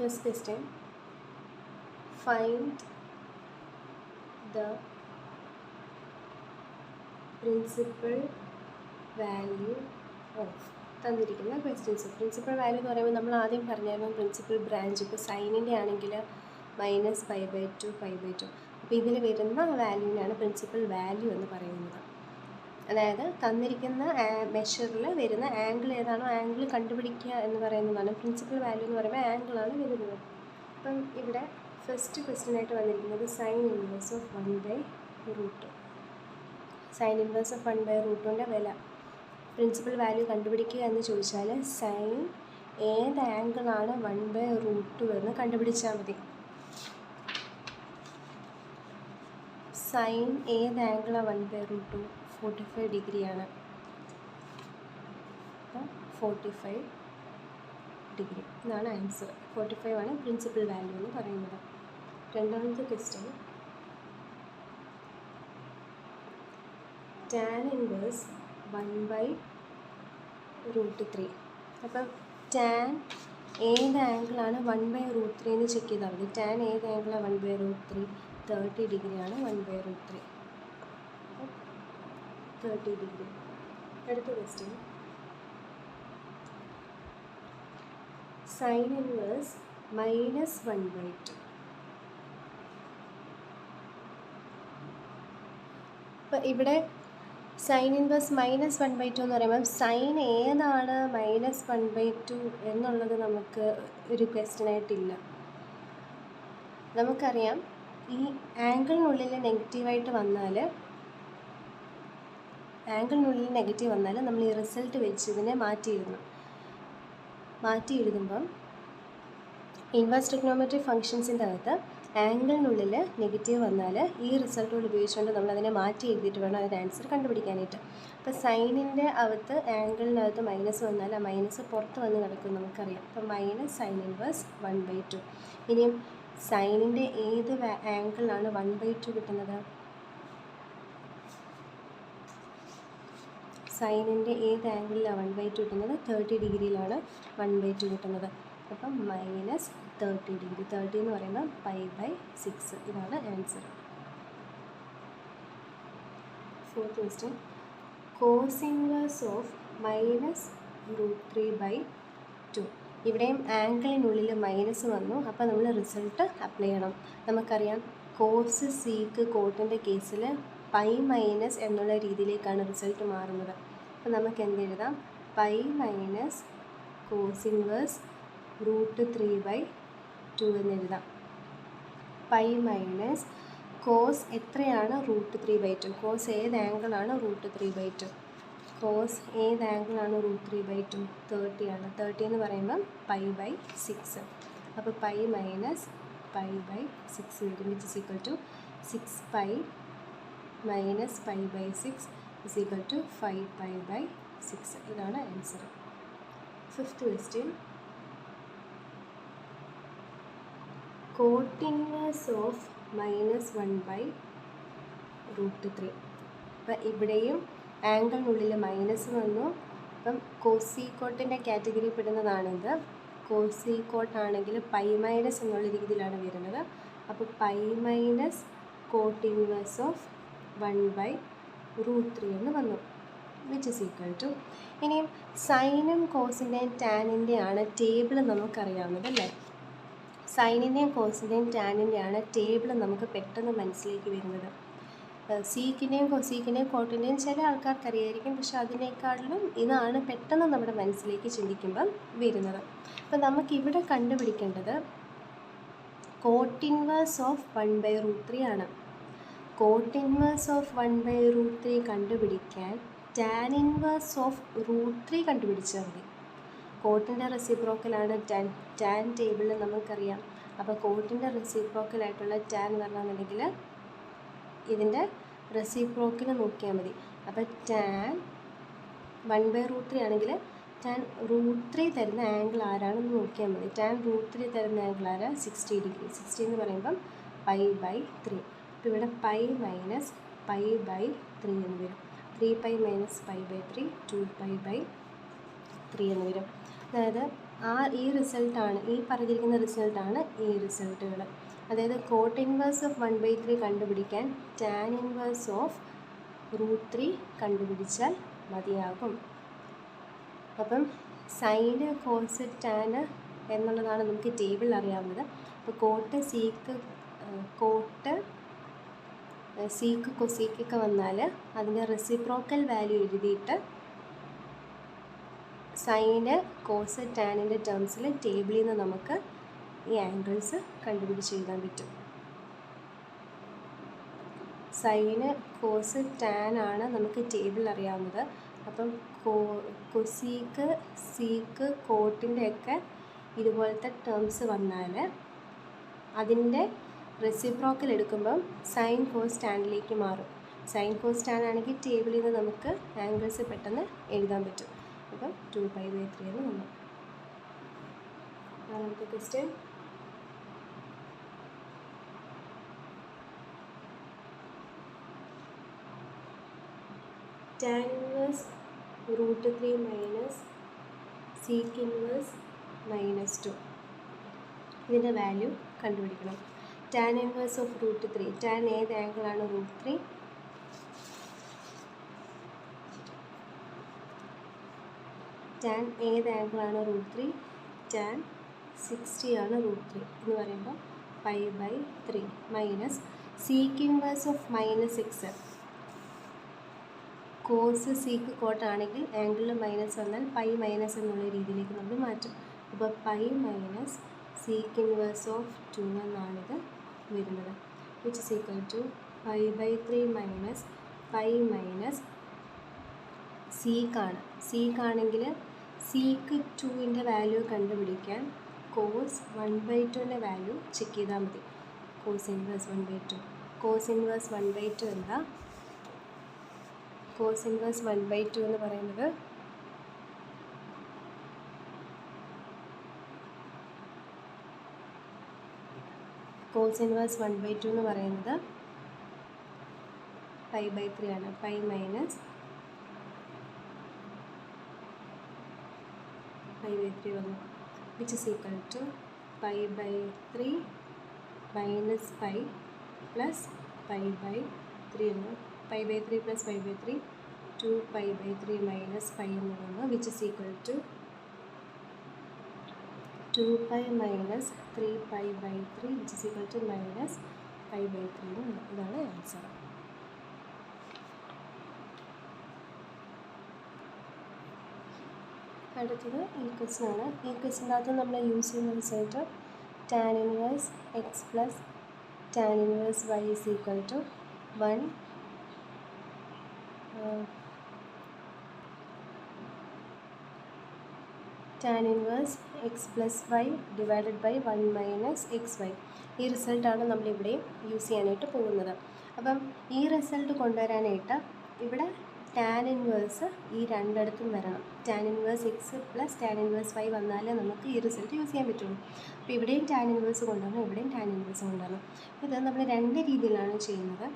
First question, find the principal value of തന്നിരിക്കുന്ന ക്വസ്റ്റ്യൻസ്. പ്രിൻസിപ്പൽ വാല്യൂ എന്ന് പറയുമ്പോൾ നമ്മൾ ആദ്യം പറഞ്ഞായിരുന്നു പ്രിൻസിപ്പൽ ബ്രാഞ്ച്. ഇപ്പോൾ സൈനിൻ്റെ ആണെങ്കിൽ -π/2 π/2. അപ്പോൾ ഇതിൽ വരുന്ന വാല്യൂവിനാണ് പ്രിൻസിപ്പൽ വാല്യൂ എന്ന് പറയുന്നത്. അതായത് തന്നിരിക്കുന്ന മെഷറിൽ വരുന്ന ആംഗിൾ ഏതാണോ ആംഗിൾ കണ്ടുപിടിക്കുക എന്ന് പറയുന്നതാണ് പ്രിൻസിപ്പൽ വാല്യൂ എന്ന് പറയുമ്പോൾ ആംഗിളാണ് വരുന്നത്. അപ്പം ഇവിടെ ഫസ്റ്റ് ക്വസ്റ്റ്യനായിട്ട് വന്നിരിക്കുന്നത് sine inverse of 1/√2. Sine inverse of 1/√2ൻ്റെ വില പ്രിൻസിപ്പൽ വാല്യൂ കണ്ടുപിടിക്കുക എന്ന് ചോദിച്ചാൽ സൈൻ ഏത് ആംഗിളാണ് 1/√2 എന്ന് കണ്ടുപിടിച്ചാൽ മതി. സൈൻ ഏത് ആംഗിളാണ് 1/√2? 45 ഡിഗ്രിയാണ്. 45 ഡിഗ്രി ഇതാണ് ആൻസർ. 45 ആണ് പ്രിൻസിപ്പൽ വാല്യൂ എന്ന് പറയുന്നത്. രണ്ടാമത്തെ ക്വസ്റ്റ്യൻ, ടാൻ ഇൻവേഴ്സ് 1/√3. അപ്പം ടാൻ ഏത് ആംഗിളാണ് 1/√3 എന്ന് ചെക്ക് ചെയ്താൽ മതി. ടാൻ ഏത് ആംഗിളാണ് 1/√3? 30 ഡിഗ്രിയാണ് 1/√3. 30 ഡിഗ്രി. അടുത്ത ക്വസ്റ്റ്യൻ, സൈൻ ഇൻവേഴ്സ് -1/2. അപ്പം ഇവിടെ സൈൻ ഇൻവേഴ്സ് -1/2 എന്ന് പറയുമ്പം സൈൻ ഏതാണ് -1/2 എന്നുള്ളത് നമുക്ക് ഒരു ക്വസ്റ്റ്യനായിട്ടില്ല. നമുക്കറിയാം ഈ ആംഗിളിനുള്ളിൽ നെഗറ്റീവായിട്ട് വന്നാൽ നമ്മൾ ഈ റിസൾട്ട് വെച്ച് ഇതിനെ മാറ്റി എഴുതുമ്പം ഇൻവേഴ്സ് ട്രിഗ്നോമെട്രിക് ഫംഗ്ഷൻസിൻ്റെ അകത്ത് ആംഗിളിനുള്ളിൽ നെഗറ്റീവ് വന്നാൽ ഈ റിസൾട്ടുകൾ ഉപയോഗിച്ചുകൊണ്ട് നമ്മൾ അതിനെ മാറ്റി എഴുതിയിട്ട് വേണം അതിൻ്റെ ആൻസർ കണ്ടുപിടിക്കാനായിട്ട്. അപ്പോൾ സൈനിൻ്റെ അകത്ത് ആംഗിളിനകത്ത് മൈനസ് വന്നാൽ ആ മൈനസ് പുറത്ത് വന്ന് കിടക്കും നമുക്കറിയാം. അപ്പോൾ മൈനസ് സൈൻ ഇൻവേഴ്സ് 1/2. ഇനിയും സൈനിൻ്റെ ഏത് ആംഗിളിലാണ് 1/2 കിട്ടുന്നത്? സൈനിൻ്റെ ഏത് ആംഗിളിലാണ് 1/2 കിട്ടുന്നത്? 30 ഡിഗ്രിയിലാണ് 1/2 കിട്ടുന്നത്. അപ്പം മൈനസ് 30 ഡിഗ്രി. 30 എന്ന് പറയുമ്പോൾ π/6. ഇതാണ് answer. 4th question. Cos inverse of -√3/2. ഇവിടെയും ആംഗിളിനുള്ളിൽ മൈനസ് വന്നു. അപ്പോൾ നമ്മൾ റിസൾട്ട് അപ്ലൈ ചെയ്യണം. നമുക്കറിയാം കോസ് സീക്ക് കോട്ടിൻ്റെ കേസിൽ പൈ മൈനസ് എന്നുള്ള രീതിയിലേക്കാണ് റിസൾട്ട് മാറുന്നത്. അപ്പോൾ നമുക്ക് എന്തെഴുതാം? പൈ മൈനസ് കോസ് ഇൻവേഴ്സ് √3/2 എന്നെഴുതാം. പൈ മൈനസ് കോസ് എത്രയാണ്? √3/2. കോസ് ഏത് ആംഗിളാണ്? √3/2. കോസ് ഏത് ആംഗിളാണ്? √3/2. 30 ആണ്. 30 എന്ന് പറയുമ്പം π/6. അപ്പോൾ പൈ മൈനസ് π/6 വരും. Which is equal to 6π minus π/6 is equal to 5π/6. ഇതാണ് answer. 5th question. Cot inverse of -1/√3. അപ്പം ഇവിടെയും ആംഗിളിനുള്ളിൽ മൈനസ് വന്നു. അപ്പം കോസീക്കോട്ടിൻ്റെ കാറ്റഗറി പെടുന്നതാണിത്. കോസീക്കോട്ടാണെങ്കിൽ പൈ മൈനസ് എന്നുള്ള രീതിയിലാണ് വരുന്നത്. അപ്പോൾ pi minus cot inverse of 1/√3 എന്ന് വന്നു. വിച്ച് ഇസ് ഈക്വൽ ടു, ഇനിയും സൈനും കോസിൻ്റെയും ടാനിൻ്റെയാണ് ടേബിൾ നമുക്കറിയാവുന്നത് അല്ലേ? സൈനിൻ്റെയും കോസിൻ്റെയും ടാനിൻ്റെയാണ് ടേബിൾ നമുക്ക് പെട്ടെന്ന് മനസ്സിലേക്ക് വരുന്നത്. സീക്കിൻ്റെയും കൊസീക്കിൻ്റെയും കോട്ടിൻ്റെയും ചില ആൾക്കാർക്ക് അറിയായിരിക്കും. പക്ഷെ അതിനേക്കാളിലും ഇതാണ് പെട്ടെന്ന് നമ്മുടെ മനസ്സിലേക്ക് ചിന്തിക്കുമ്പം വരുന്നത്. അപ്പം നമുക്കിവിടെ കണ്ടുപിടിക്കേണ്ടത് കോട്ട് ഇൻവേഴ്സ് ഓഫ് 1/√3 ആണ്. കോട്ട് ഇൻവേഴ്സ് ഓഫ് 1/√3 കണ്ടുപിടിക്കാൻ ടാൻ ഇൻവേഴ്സ് ഓഫ് √3 കണ്ടുപിടിച്ചാൽ മതി. കോട്ടിൻ്റെ റെസിപ്രോക്കലാണ് ടാൻ. ടാൻ ടേബിളിൽ നമുക്കറിയാം. അപ്പോൾ കോട്ടിൻ്റെ റെസിപ്രോക്കലായിട്ടുള്ള ടാൻ വരണമെന്നുണ്ടെങ്കിൽ ഇതിൻ്റെ റെസിപ്രോക്കൽ നോക്കിയാൽ മതി. അപ്പോൾ ടാൻ 1/√3 ആണെങ്കിൽ ടാൻ √3 തരുന്ന ആംഗിൾ ആരാണെന്ന് നോക്കിയാൽ മതി. ടാൻ √3 തരുന്ന ആംഗിൾ ആരാ? 60 ഡിഗ്രി. 60 എന്ന് പറയുമ്പം π/3. അപ്പോൾ ഇവിടെ പൈ മൈനസ് π/3 എന്ന് വരും. 3π മൈനസ് π/3 2π/3 എന്ന് വരും. അതായത് ഈ റിസൾട്ടാണ്, ഈ പറഞ്ഞിരിക്കുന്ന റിസൾട്ടാണ് ഈ റിസൾട്ടുകൾ. അതായത് കോട്ട് ഇൻവേഴ്സ് ഓഫ് 1/3 കണ്ടുപിടിക്കാൻ ടാൻ ഇൻവേഴ്സ് ഓഫ് √3 കണ്ടുപിടിച്ചാൽ മതിയാകും. അപ്പം സൈന് കോസ് ടാന് എന്നുള്ളതാണ് നമുക്ക് ടേബിളിൽ അറിയാവുന്നത്. അപ്പോൾ കോട്ട് സീക്ക് കൊസീക്കൊക്കെ വന്നാൽ അതിൻ്റെ റെസിപ്രോക്കൽ വാല്യൂ എഴുതിയിട്ട് സൈന് കോസ് ടാനിൻ്റെ ടേംസിൽ ടേബിളിൽ നിന്ന് നമുക്ക് ഈ ആംഗിൾസ് കണ്ടുപിടിച്ച് എഴുതാൻ പറ്റും. സൈന് കോസ് ടാൻ ആണ് നമുക്ക് ടേബിൾ അറിയാവുന്നത്. അപ്പം കൊസീക്ക് സീക്ക് കോട്ടിൻ്റെയൊക്കെ ഇതുപോലത്തെ ടേംസ് വന്നാൽ അതിൻ്റെ റെസിപ്രോക്കൽ എടുക്കുമ്പം സൈൻ കോസ് ടാനിലേക്ക് മാറും. സൈൻ കോസ് ടാൻ ആണെങ്കിൽ ടേബിളിൽ നിന്ന് നമുക്ക് ആംഗിൾസ് പെട്ടെന്ന് എഴുതാൻ പറ്റും. അപ്പം 2π/3 എന്ന് വന്നു. നാലാമത്തെ question. Tan inverse √3 minus sec inverse -2. ഇതിൻ്റെ വാല്യൂ കണ്ടുപിടിക്കണം. Tan inverse of √3. ടാൻ ഏത് ആംഗിളാണ്? √3. ടാൻ ഏത് ആംഗിളാണ്? √3. ടാൻ 60 ആണ് √3 എന്ന് പറയുമ്പോൾ π/3 minus sec inverse of -6. Cos sec കോട്ടാണെങ്കിൽ ആംഗിളിൽ മൈനസ് വന്നാൽ പൈ മൈനസ് എന്നുള്ള രീതിയിലേക്ക് നമ്മൾ മാറ്റും. അപ്പോൾ pi minus sec inverse of 2 എന്നാണിത് വരുന്നത്. Which is equal to pi by 3 minus pi minus സീക്കാണ്. സീക്കാണെങ്കിൽ സീക്ക് 2ൻ്റെ വാല്യൂ കണ്ടുപിടിക്കാൻ കോസ് 1/2ൻ്റെ വാല്യൂ ചെക്ക് ചെയ്താൽ മതി. Cos inverse 1/2. കോസ് ഇൻവേഴ്സ് 1/2 എന്താ? കോസ് ഇൻവേഴ്സ് 1/2 എന്ന് പറയുന്നത് പൈ ബൈ 3 ആണ്. പൈ മൈനസ് പൈ ബൈ 3 വന്നു, which is equal to pi by 3 minus pi plus pi by 3 എന്ന്. Pi by 3 plus pi by 3 2 pi by 3 minus pi എന്ന് വന്നു, which is equal to 2 pi minus 3 pi by 3 which is equal to minus pi by 3 എന്ന് വന്നു. ഇതാണ് ആൻസർ. അടുത്തത് ഈ ക്വസ്റ്റ്യനാണ്. ഈ ക്വസ്റ്റ്യനകത്ത് നമ്മൾ യൂസ് ചെയ്യുന്ന result tan inverse x plus tan inverse y is equal to 1 tan inverse x plus y divided by 1 minus x y. ഈ റിസൾട്ടാണ് നമ്മളിവിടെയും യൂസ് ചെയ്യാനായിട്ട് പോകുന്നത്. അപ്പം ഈ റിസൾട്ട് കൊണ്ടുവരാനായിട്ട് ഇവിടെ ടാൻ ഇൻവേഴ്സ് ഈ രണ്ടിടത്തും വരണം. Tan inverse x plus tan inverse y വന്നാലേ നമുക്ക് ഈ റിസൾട്ട് യൂസ് ചെയ്യാൻ പറ്റുള്ളൂ. അപ്പോൾ ഇവിടെയും ടാൻ ഇൻവേഴ്സ് കൊണ്ടുവരണം, ഇവിടെയും ടാൻ ഇൻവേഴ്സ് കൊണ്ടുവരണം. ഇത് നമ്മൾ രണ്ട് രീതിയിലാണ് ചെയ്യുന്നത്.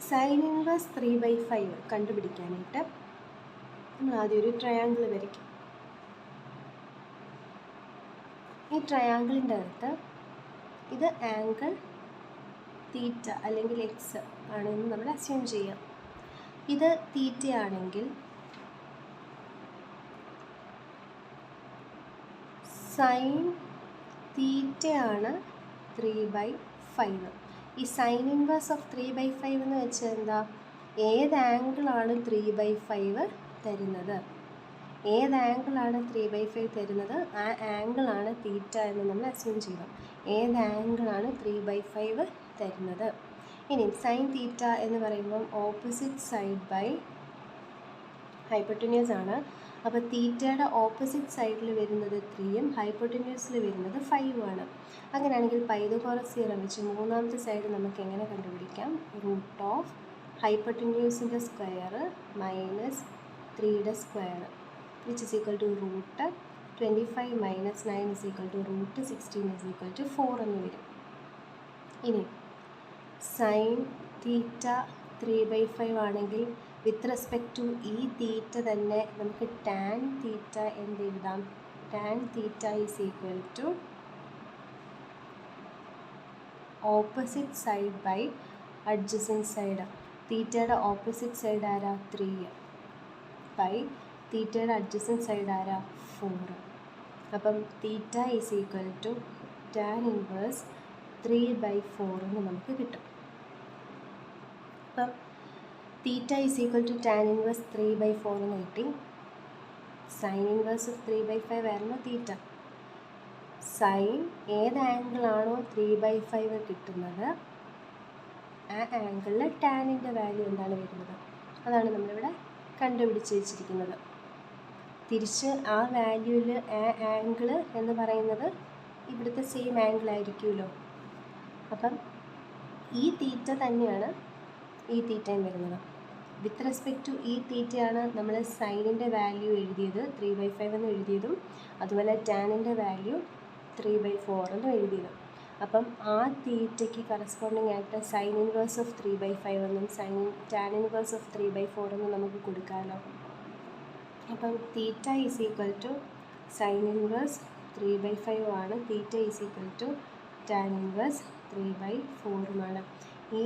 സൈൻ ഇൻവേഴ്സ് 3/5 കണ്ടുപിടിക്കാനായിട്ട് നമ്മൾ ആദ്യം ഒരു ട്രയാങ്കിൾ വരയ്ക്കും. ഈ ട്രയാങ്കിളിൻ്റെ അകത്ത് ഇത് ആംഗിൾ തീറ്റ അല്ലെങ്കിൽ എക്സ് ആണെന്ന് നമ്മൾ അസ്യൂം ചെയ്യാം. ഇത് തീറ്റയാണെങ്കിൽ സൈൻ തീറ്റയാണ് 3/5. ഈ സൈൻ ഇൻവേഴ്സ് ഓഫ് 3/5 എന്ന് വെച്ചാൽ എന്താ? ഏത് ആംഗിളാണ് 3/5 തരുന്നത്, ഏത് ആംഗിളാണ് 3/5 തരുന്നത്, ആ ആംഗിളാണ് തീറ്റ എന്ന് നമ്മൾ അസ്യൂം ചെയ്യണം. ഏത് ആംഗിളാണ് 3/5 തരുന്നത്. ഇനി സൈൻ തീറ്റ എന്ന് പറയുമ്പം ഓപ്പോസിറ്റ് സൈഡ് ബൈ ഹൈപ്പോട്ടന്യൂസ് ആണ്. അപ്പോൾ തീറ്റയുടെ ഓപ്പോസിറ്റ് സൈഡിൽ വരുന്നത് 3യും ഹൈപ്പോട്ടന്യൂസിൽ വരുന്നത് 5ഉം ആണ്. അങ്ങനെയാണെങ്കിൽ പൈതഗോറസ് തിയറം വെച്ച് മൂന്നാമത്തെ സൈഡ് നമുക്ക് എങ്ങനെ കണ്ടുപിടിക്കാം? റൂട്ട് ഓഫ് ഹൈപ്പോട്ടന്യൂസിൻ്റെ സ്ക്വയർ മൈനസ് 3യുടെ square which is equal to root 25 minus 9 is equal to root 16 is equal to 4 എന്ന് വരും. ഇനി സൈൻ തീറ്റ 3/5 ആണെങ്കിൽ വിത്ത് റെസ്പെക്റ്റ് ടു ഈ തീറ്റ തന്നെ നമുക്ക് ടാൻ തീറ്റ എന്തെഴുതാം? Tan theta is equal to opposite side by adjacent side. തീറ്റയുടെ ഓപ്പോസിറ്റ് സൈഡ് ആരാ? 3 ബൈ തീറ്റയുടെ അഡ്ജസൻറ്റ് സൈഡ് ആരാ? 4. അപ്പം theta is equal to tan inverse 3/4 എന്ന് നമുക്ക് കിട്ടും. അപ്പം theta is equal to tan inverse 3/4 എന്ന് കിട്ടി. സൈൻ ഇൻവേഴ്സ് ഓഫ് 3/5 ആയിരുന്നു തീറ്റ. സൈൻ ഏത് ആംഗിളാണോ 3/5 കിട്ടുന്നത് ആ ആംഗിളിൽ ടാനിൻ്റെ വാല്യൂ എന്താണ് വരുന്നത് അതാണ് നമ്മളിവിടെ കണ്ടുപിടിച്ച് വെച്ചിരിക്കുന്നത്. തിരിച്ച് ആ വാല്യൂവിൽ ആ ആംഗിൾ എന്ന് പറയുന്നത് ഇവിടുത്തെ സെയിം ആംഗിൾ ആയിരിക്കുമല്ലോ. അപ്പം ഈ തീറ്റ തന്നെയാണ് ഈ തീറ്റയും വരുന്നത്. വിത്ത് റെസ്പെക്റ്റ് ടു ഈ തീറ്റയാണ് നമ്മൾ സൈനിൻ്റെ വാല്യൂ എഴുതിയത് 3/5 എന്ന് എഴുതിയതും അതുപോലെ ടാനിൻ്റെ വാല്യൂ 3/4 എന്ന് എഴുതിയതും. അപ്പം ആ തീറ്റയ്ക്ക് കറസ്പോണ്ടിങ് ആയിട്ട് സൈൻ ഇൻവേഴ്സ് ഓഫ് 3/5 എന്നും ടാൻ ഇൻവേഴ്സ് ഓഫ് 3/4 എന്നും നമുക്ക് കൊടുക്കാമല്ലോ. അപ്പം theta is equal to sine inverse 3/5 ആണ്, theta is equal to tan inverse 3/4 ഈ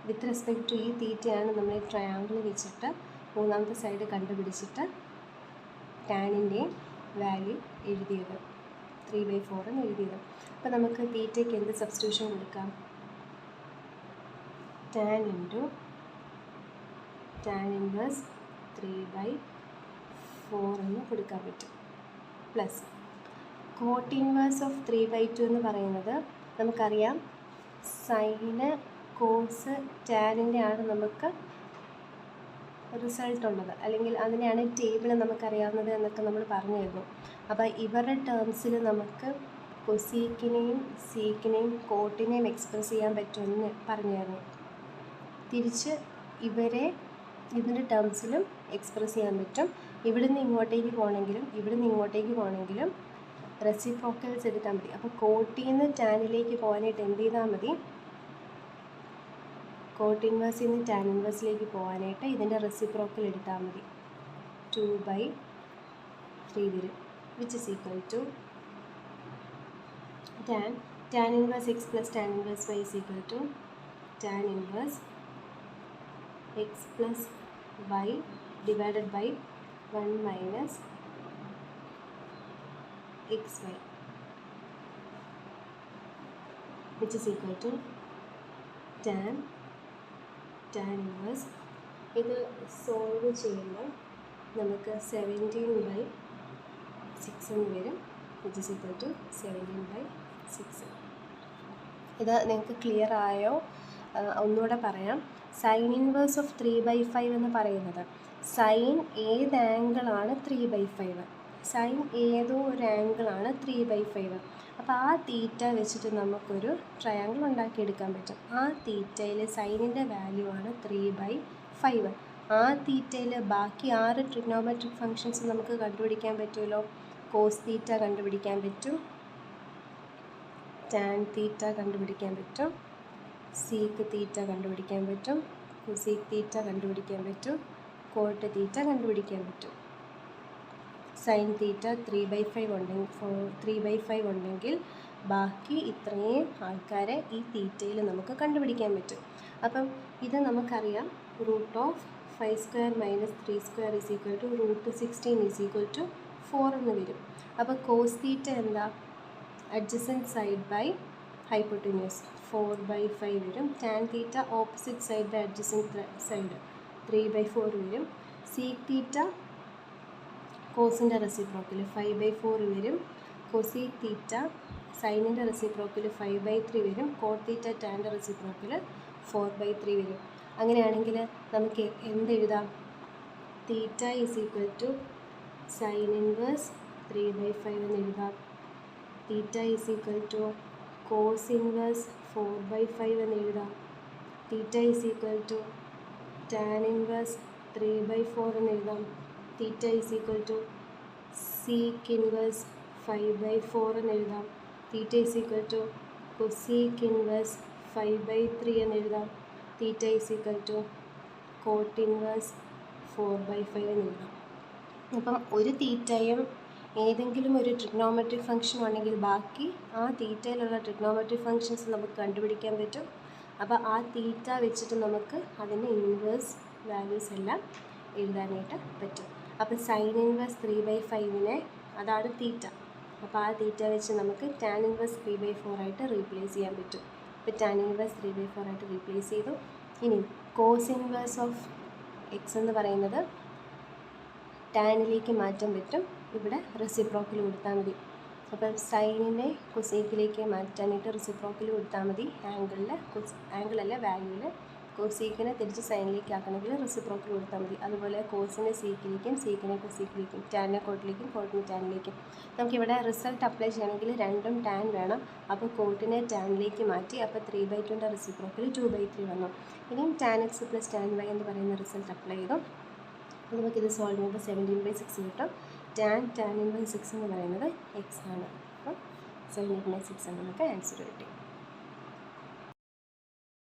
വിത്ത് റെസ്പെക്റ്റ് ടു ഈ തീറ്റയാണ് നമ്മൾ ട്രയാങ്കിൾ വെച്ചിട്ട് മൂന്നാമത്തെ സൈഡ് കണ്ടുപിടിച്ചിട്ട് ടാനിൻ്റെയും വാല്യൂ എഴുതിയത് 3/4 എന്ന് എഴുതിയത്. അപ്പോൾ നമുക്ക് തീറ്റയ്ക്ക് എന്ത് സബ്സ്റ്റിറ്റ്യൂഷൻ കൊടുക്കാം? ടാൻ ഇൻറ്റു ടാൻ ഇൻവേഴ്സ് 3/4 എന്ന് കൊടുക്കാൻ പറ്റും. പ്ലസ് കോട്ട് ഇൻവേഴ്സ് ഓഫ് 3/2 എന്ന് പറയുന്നത് നമുക്കറിയാം സൈന് കോസ് ടാനിൻ്റെ ആണ് നമുക്ക് റിസൾട്ട് ഉള്ളത്, അല്ലെങ്കിൽ അതിനെയാണ് ടേബിൾ നമുക്കറിയാവുന്നത് എന്നൊക്കെ നമ്മൾ പറഞ്ഞിരുന്നു. അപ്പോൾ ഇവരുടെ ടേംസിൽ നമുക്ക് കൊസീക്കിനെയും സീക്കിനെയും കോട്ടിനെയും എക്സ്പ്രസ് ചെയ്യാൻ പറ്റുമെന്ന് പറഞ്ഞായിരുന്നു. തിരിച്ച് ഇതിൻ്റെ ടേംസിലും എക്സ്പ്രസ് ചെയ്യാൻ പറ്റും. ഇവിടുന്ന് ഇങ്ങോട്ടേക്ക് പോകണമെങ്കിലും റെസിപ്രോക്കൽസ് എടുത്താൽ മതി. അപ്പോൾ കോട്ടിൽ നിന്ന് ടാനിലേക്ക് പോകാനായിട്ട് എന്ത് ചെയ്താൽ മതി? കോട്ട് ഇൻവേഴ്സിൽ നിന്ന് ടാൻ ഇൻവേഴ്സിലേക്ക് പോകാനായിട്ട് ഇതിൻ്റെ റെസിപ്രോക്കൽ എടുത്താൽ മതി. 2/3 വരും, which is equal to tan inverse x plus tan inverse y is equal to tan inverse x plus y divided by 1 minus x y, which is equal to tan inverse. ഇത് സോൾവ് ചെയ്യുമ്പോൾ നമുക്ക് 17/6 എന്ന് വരും, വിച്ച് ഇസ് ഈക്വൽ ടു 17/6. ഇത് നിങ്ങൾക്ക് ക്ലിയർ ആയോ? ഒന്നുകൂടെ പറയാം. സൈൻ ഇൻവേഴ്സ് ഓഫ് 3/5 എന്ന് പറയുന്നത് സൈൻ ഏത് ആംഗിളാണ് 3/5, സൈൻ ഏതോ ഒരു ആംഗിളാണ് 3/5. അപ്പോൾ ആ തീറ്റ വെച്ചിട്ട് നമുക്കൊരു ട്രയാങ്കിൾ ഉണ്ടാക്കിയെടുക്കാൻ പറ്റും. ആ തീറ്റയിൽ സൈനിൻ്റെ വാല്യൂ ആണ് 3/5. ആ തീറ്റയിൽ ബാക്കി 6 ട്രിഗ്നോമെട്രിക് ഫങ്ഷൻസ് നമുക്ക് കണ്ടുപിടിക്കാൻ പറ്റുമല്ലോ. കോസ് തീറ്റ കണ്ടുപിടിക്കാൻ പറ്റും, ടാൻ തീറ്റ കണ്ടുപിടിക്കാൻ പറ്റും, സീക്ക് തീറ്റ കണ്ടുപിടിക്കാൻ പറ്റും, കൊസീക്ക് തീറ്റ കണ്ടുപിടിക്കാൻ പറ്റും, കോട്ട് തീറ്റ കണ്ടുപിടിക്കാൻ പറ്റും. സൈൻ തീറ്റ 3/5 ഉണ്ടെങ്കിൽ ബാക്കി ഇത്രയും ആൾക്കാരെ ഈ തീറ്റയിൽ നമുക്ക് കണ്ടുപിടിക്കാൻ പറ്റും. അപ്പം ഇത് നമുക്കറിയാം, √5² - 3² = √16 = 4 എന്ന് വരും. അപ്പോൾ കോസ് തീറ്റ എന്താ? അഡ്ജസൻറ്റ് സൈഡ് ബൈ ഹൈപ്പോട്ടിന്യൂസ് 4/5 വരും. Tan theta opposite side by adjacent side 3/4 വരും. സീക്ക് തീറ്റ കോസിൻ്റെ റെസിപ്രോക്കൽ 5/4 വരും. കൊസീക്ക് തീറ്റ സൈനിൻ്റെ റെസിപ്രോക്കൽ 5/3 വരും. കോട്ട് തീറ്റ ടാൻ്റെ റെസിപ്രോക്കൽ 4/3 വരും. അങ്ങനെയാണെങ്കിൽ നമുക്ക് എന്തെഴുതാം? Theta is equal to sine inverse 3/5 എന്ന് എഴുതാം. Theta is equal to cos inverse 4/5 എന്ന് എഴുതാം. Theta is equal to tan inverse 3/4 എന്ന് എഴുതാം. Theta is equal to sec inverse 5/4 എന്ന് എഴുതാം. Theta is equal to cosec inverse 5/3 എന്ന് എഴുതാം. Theta is equal to cot inverse 4/5 എന്ന് എഴുതാം. അപ്പം ഒരു തീറ്റയും ഏതെങ്കിലും ഒരു ട്രിഗ്നോമെട്രിക് ഫംഗ്ഷൻ ഉണ്ടെങ്കിൽ ബാക്കി ആ തീറ്റയിലുള്ള ട്രിഗ്നോമെട്രിക് ഫംഗ്ഷൻസ് നമുക്ക് കണ്ടുപിടിക്കാൻ പറ്റും. അപ്പോൾ ആ തീറ്റ വെച്ചിട്ട് നമുക്ക് അതിൻ്റെ ഇൻവേഴ്സ് വാല്യൂസ് എല്ലാം എഴുതാനായിട്ട് പറ്റും. അപ്പോൾ സൈൻ ഇൻവേഴ്സ് 3/5 അതാണ് തീറ്റ. അപ്പോൾ ആ തീറ്റ വെച്ച് നമുക്ക് ടാൻ ഇൻവേഴ്സ് 3/4 ആയിട്ട് റീപ്ലേസ് ചെയ്യാൻ പറ്റും. അപ്പോൾ ടാൻ ഇൻവേഴ്സ് 3/4 ആയിട്ട് റീപ്ലേസ് ചെയ്തു. ഇനി കോസ് ഇൻവേഴ്സ് ഓഫ് എക്സ് എന്ന് പറയുന്നത് ടാനിലേക്ക് മാറ്റാൻ പറ്റും. ഇവിടെ റെസിപ്രോക്കൽ കൊടുത്താൽ മതി. അപ്പോൾ സൈനിനെ കൊസീക്കിലേക്ക് മാറ്റാനായിട്ട് റെസിപ്രോക്കൽ കൊടുത്താൽ മതി. ആംഗിളല്ല വാല്യൂവിൽ. കൊസീക്കിനെ തിരിച്ച് സൈനിലേക്ക് ആക്കണമെങ്കിൽ റെസിപ്രോക്കൽ കൊടുത്താൽ മതി. അതുപോലെ കോസിനെ സീക്കിലേക്കും സീക്കിനെ കൊസീക്കിലേക്കും ടാനിനെ കോട്ടിലേക്കും കോട്ടിനെ ടാനിലേക്കും. നമുക്കിവിടെ റിസൾട്ട് അപ്ലൈ ചെയ്യണമെങ്കിൽ രണ്ടും ടാൻ വേണം. അപ്പോൾ കോട്ടിനെ ടാനിലേക്ക് മാറ്റി. അപ്പോൾ 3/2ൻ്റെ റെസിപ്രോക്കൽ 2/3 വന്നു. ഇനിയും tan x plus tan y എന്ന് പറയുന്ന റിസൾട്ട് അപ്ലൈ ചെയ്തു. അപ്പോൾ നമുക്കിത് സോൾവ് ചെയ്യുമ്പോൾ 17/6 കിട്ടും. ടാൻ ഇൻവേഴ്സ് 6 എന്ന് പറയുന്നത് എക്സ് ആണ്. അപ്പോൾ 17/6 നമുക്ക് ആൻസർ കിട്ടി.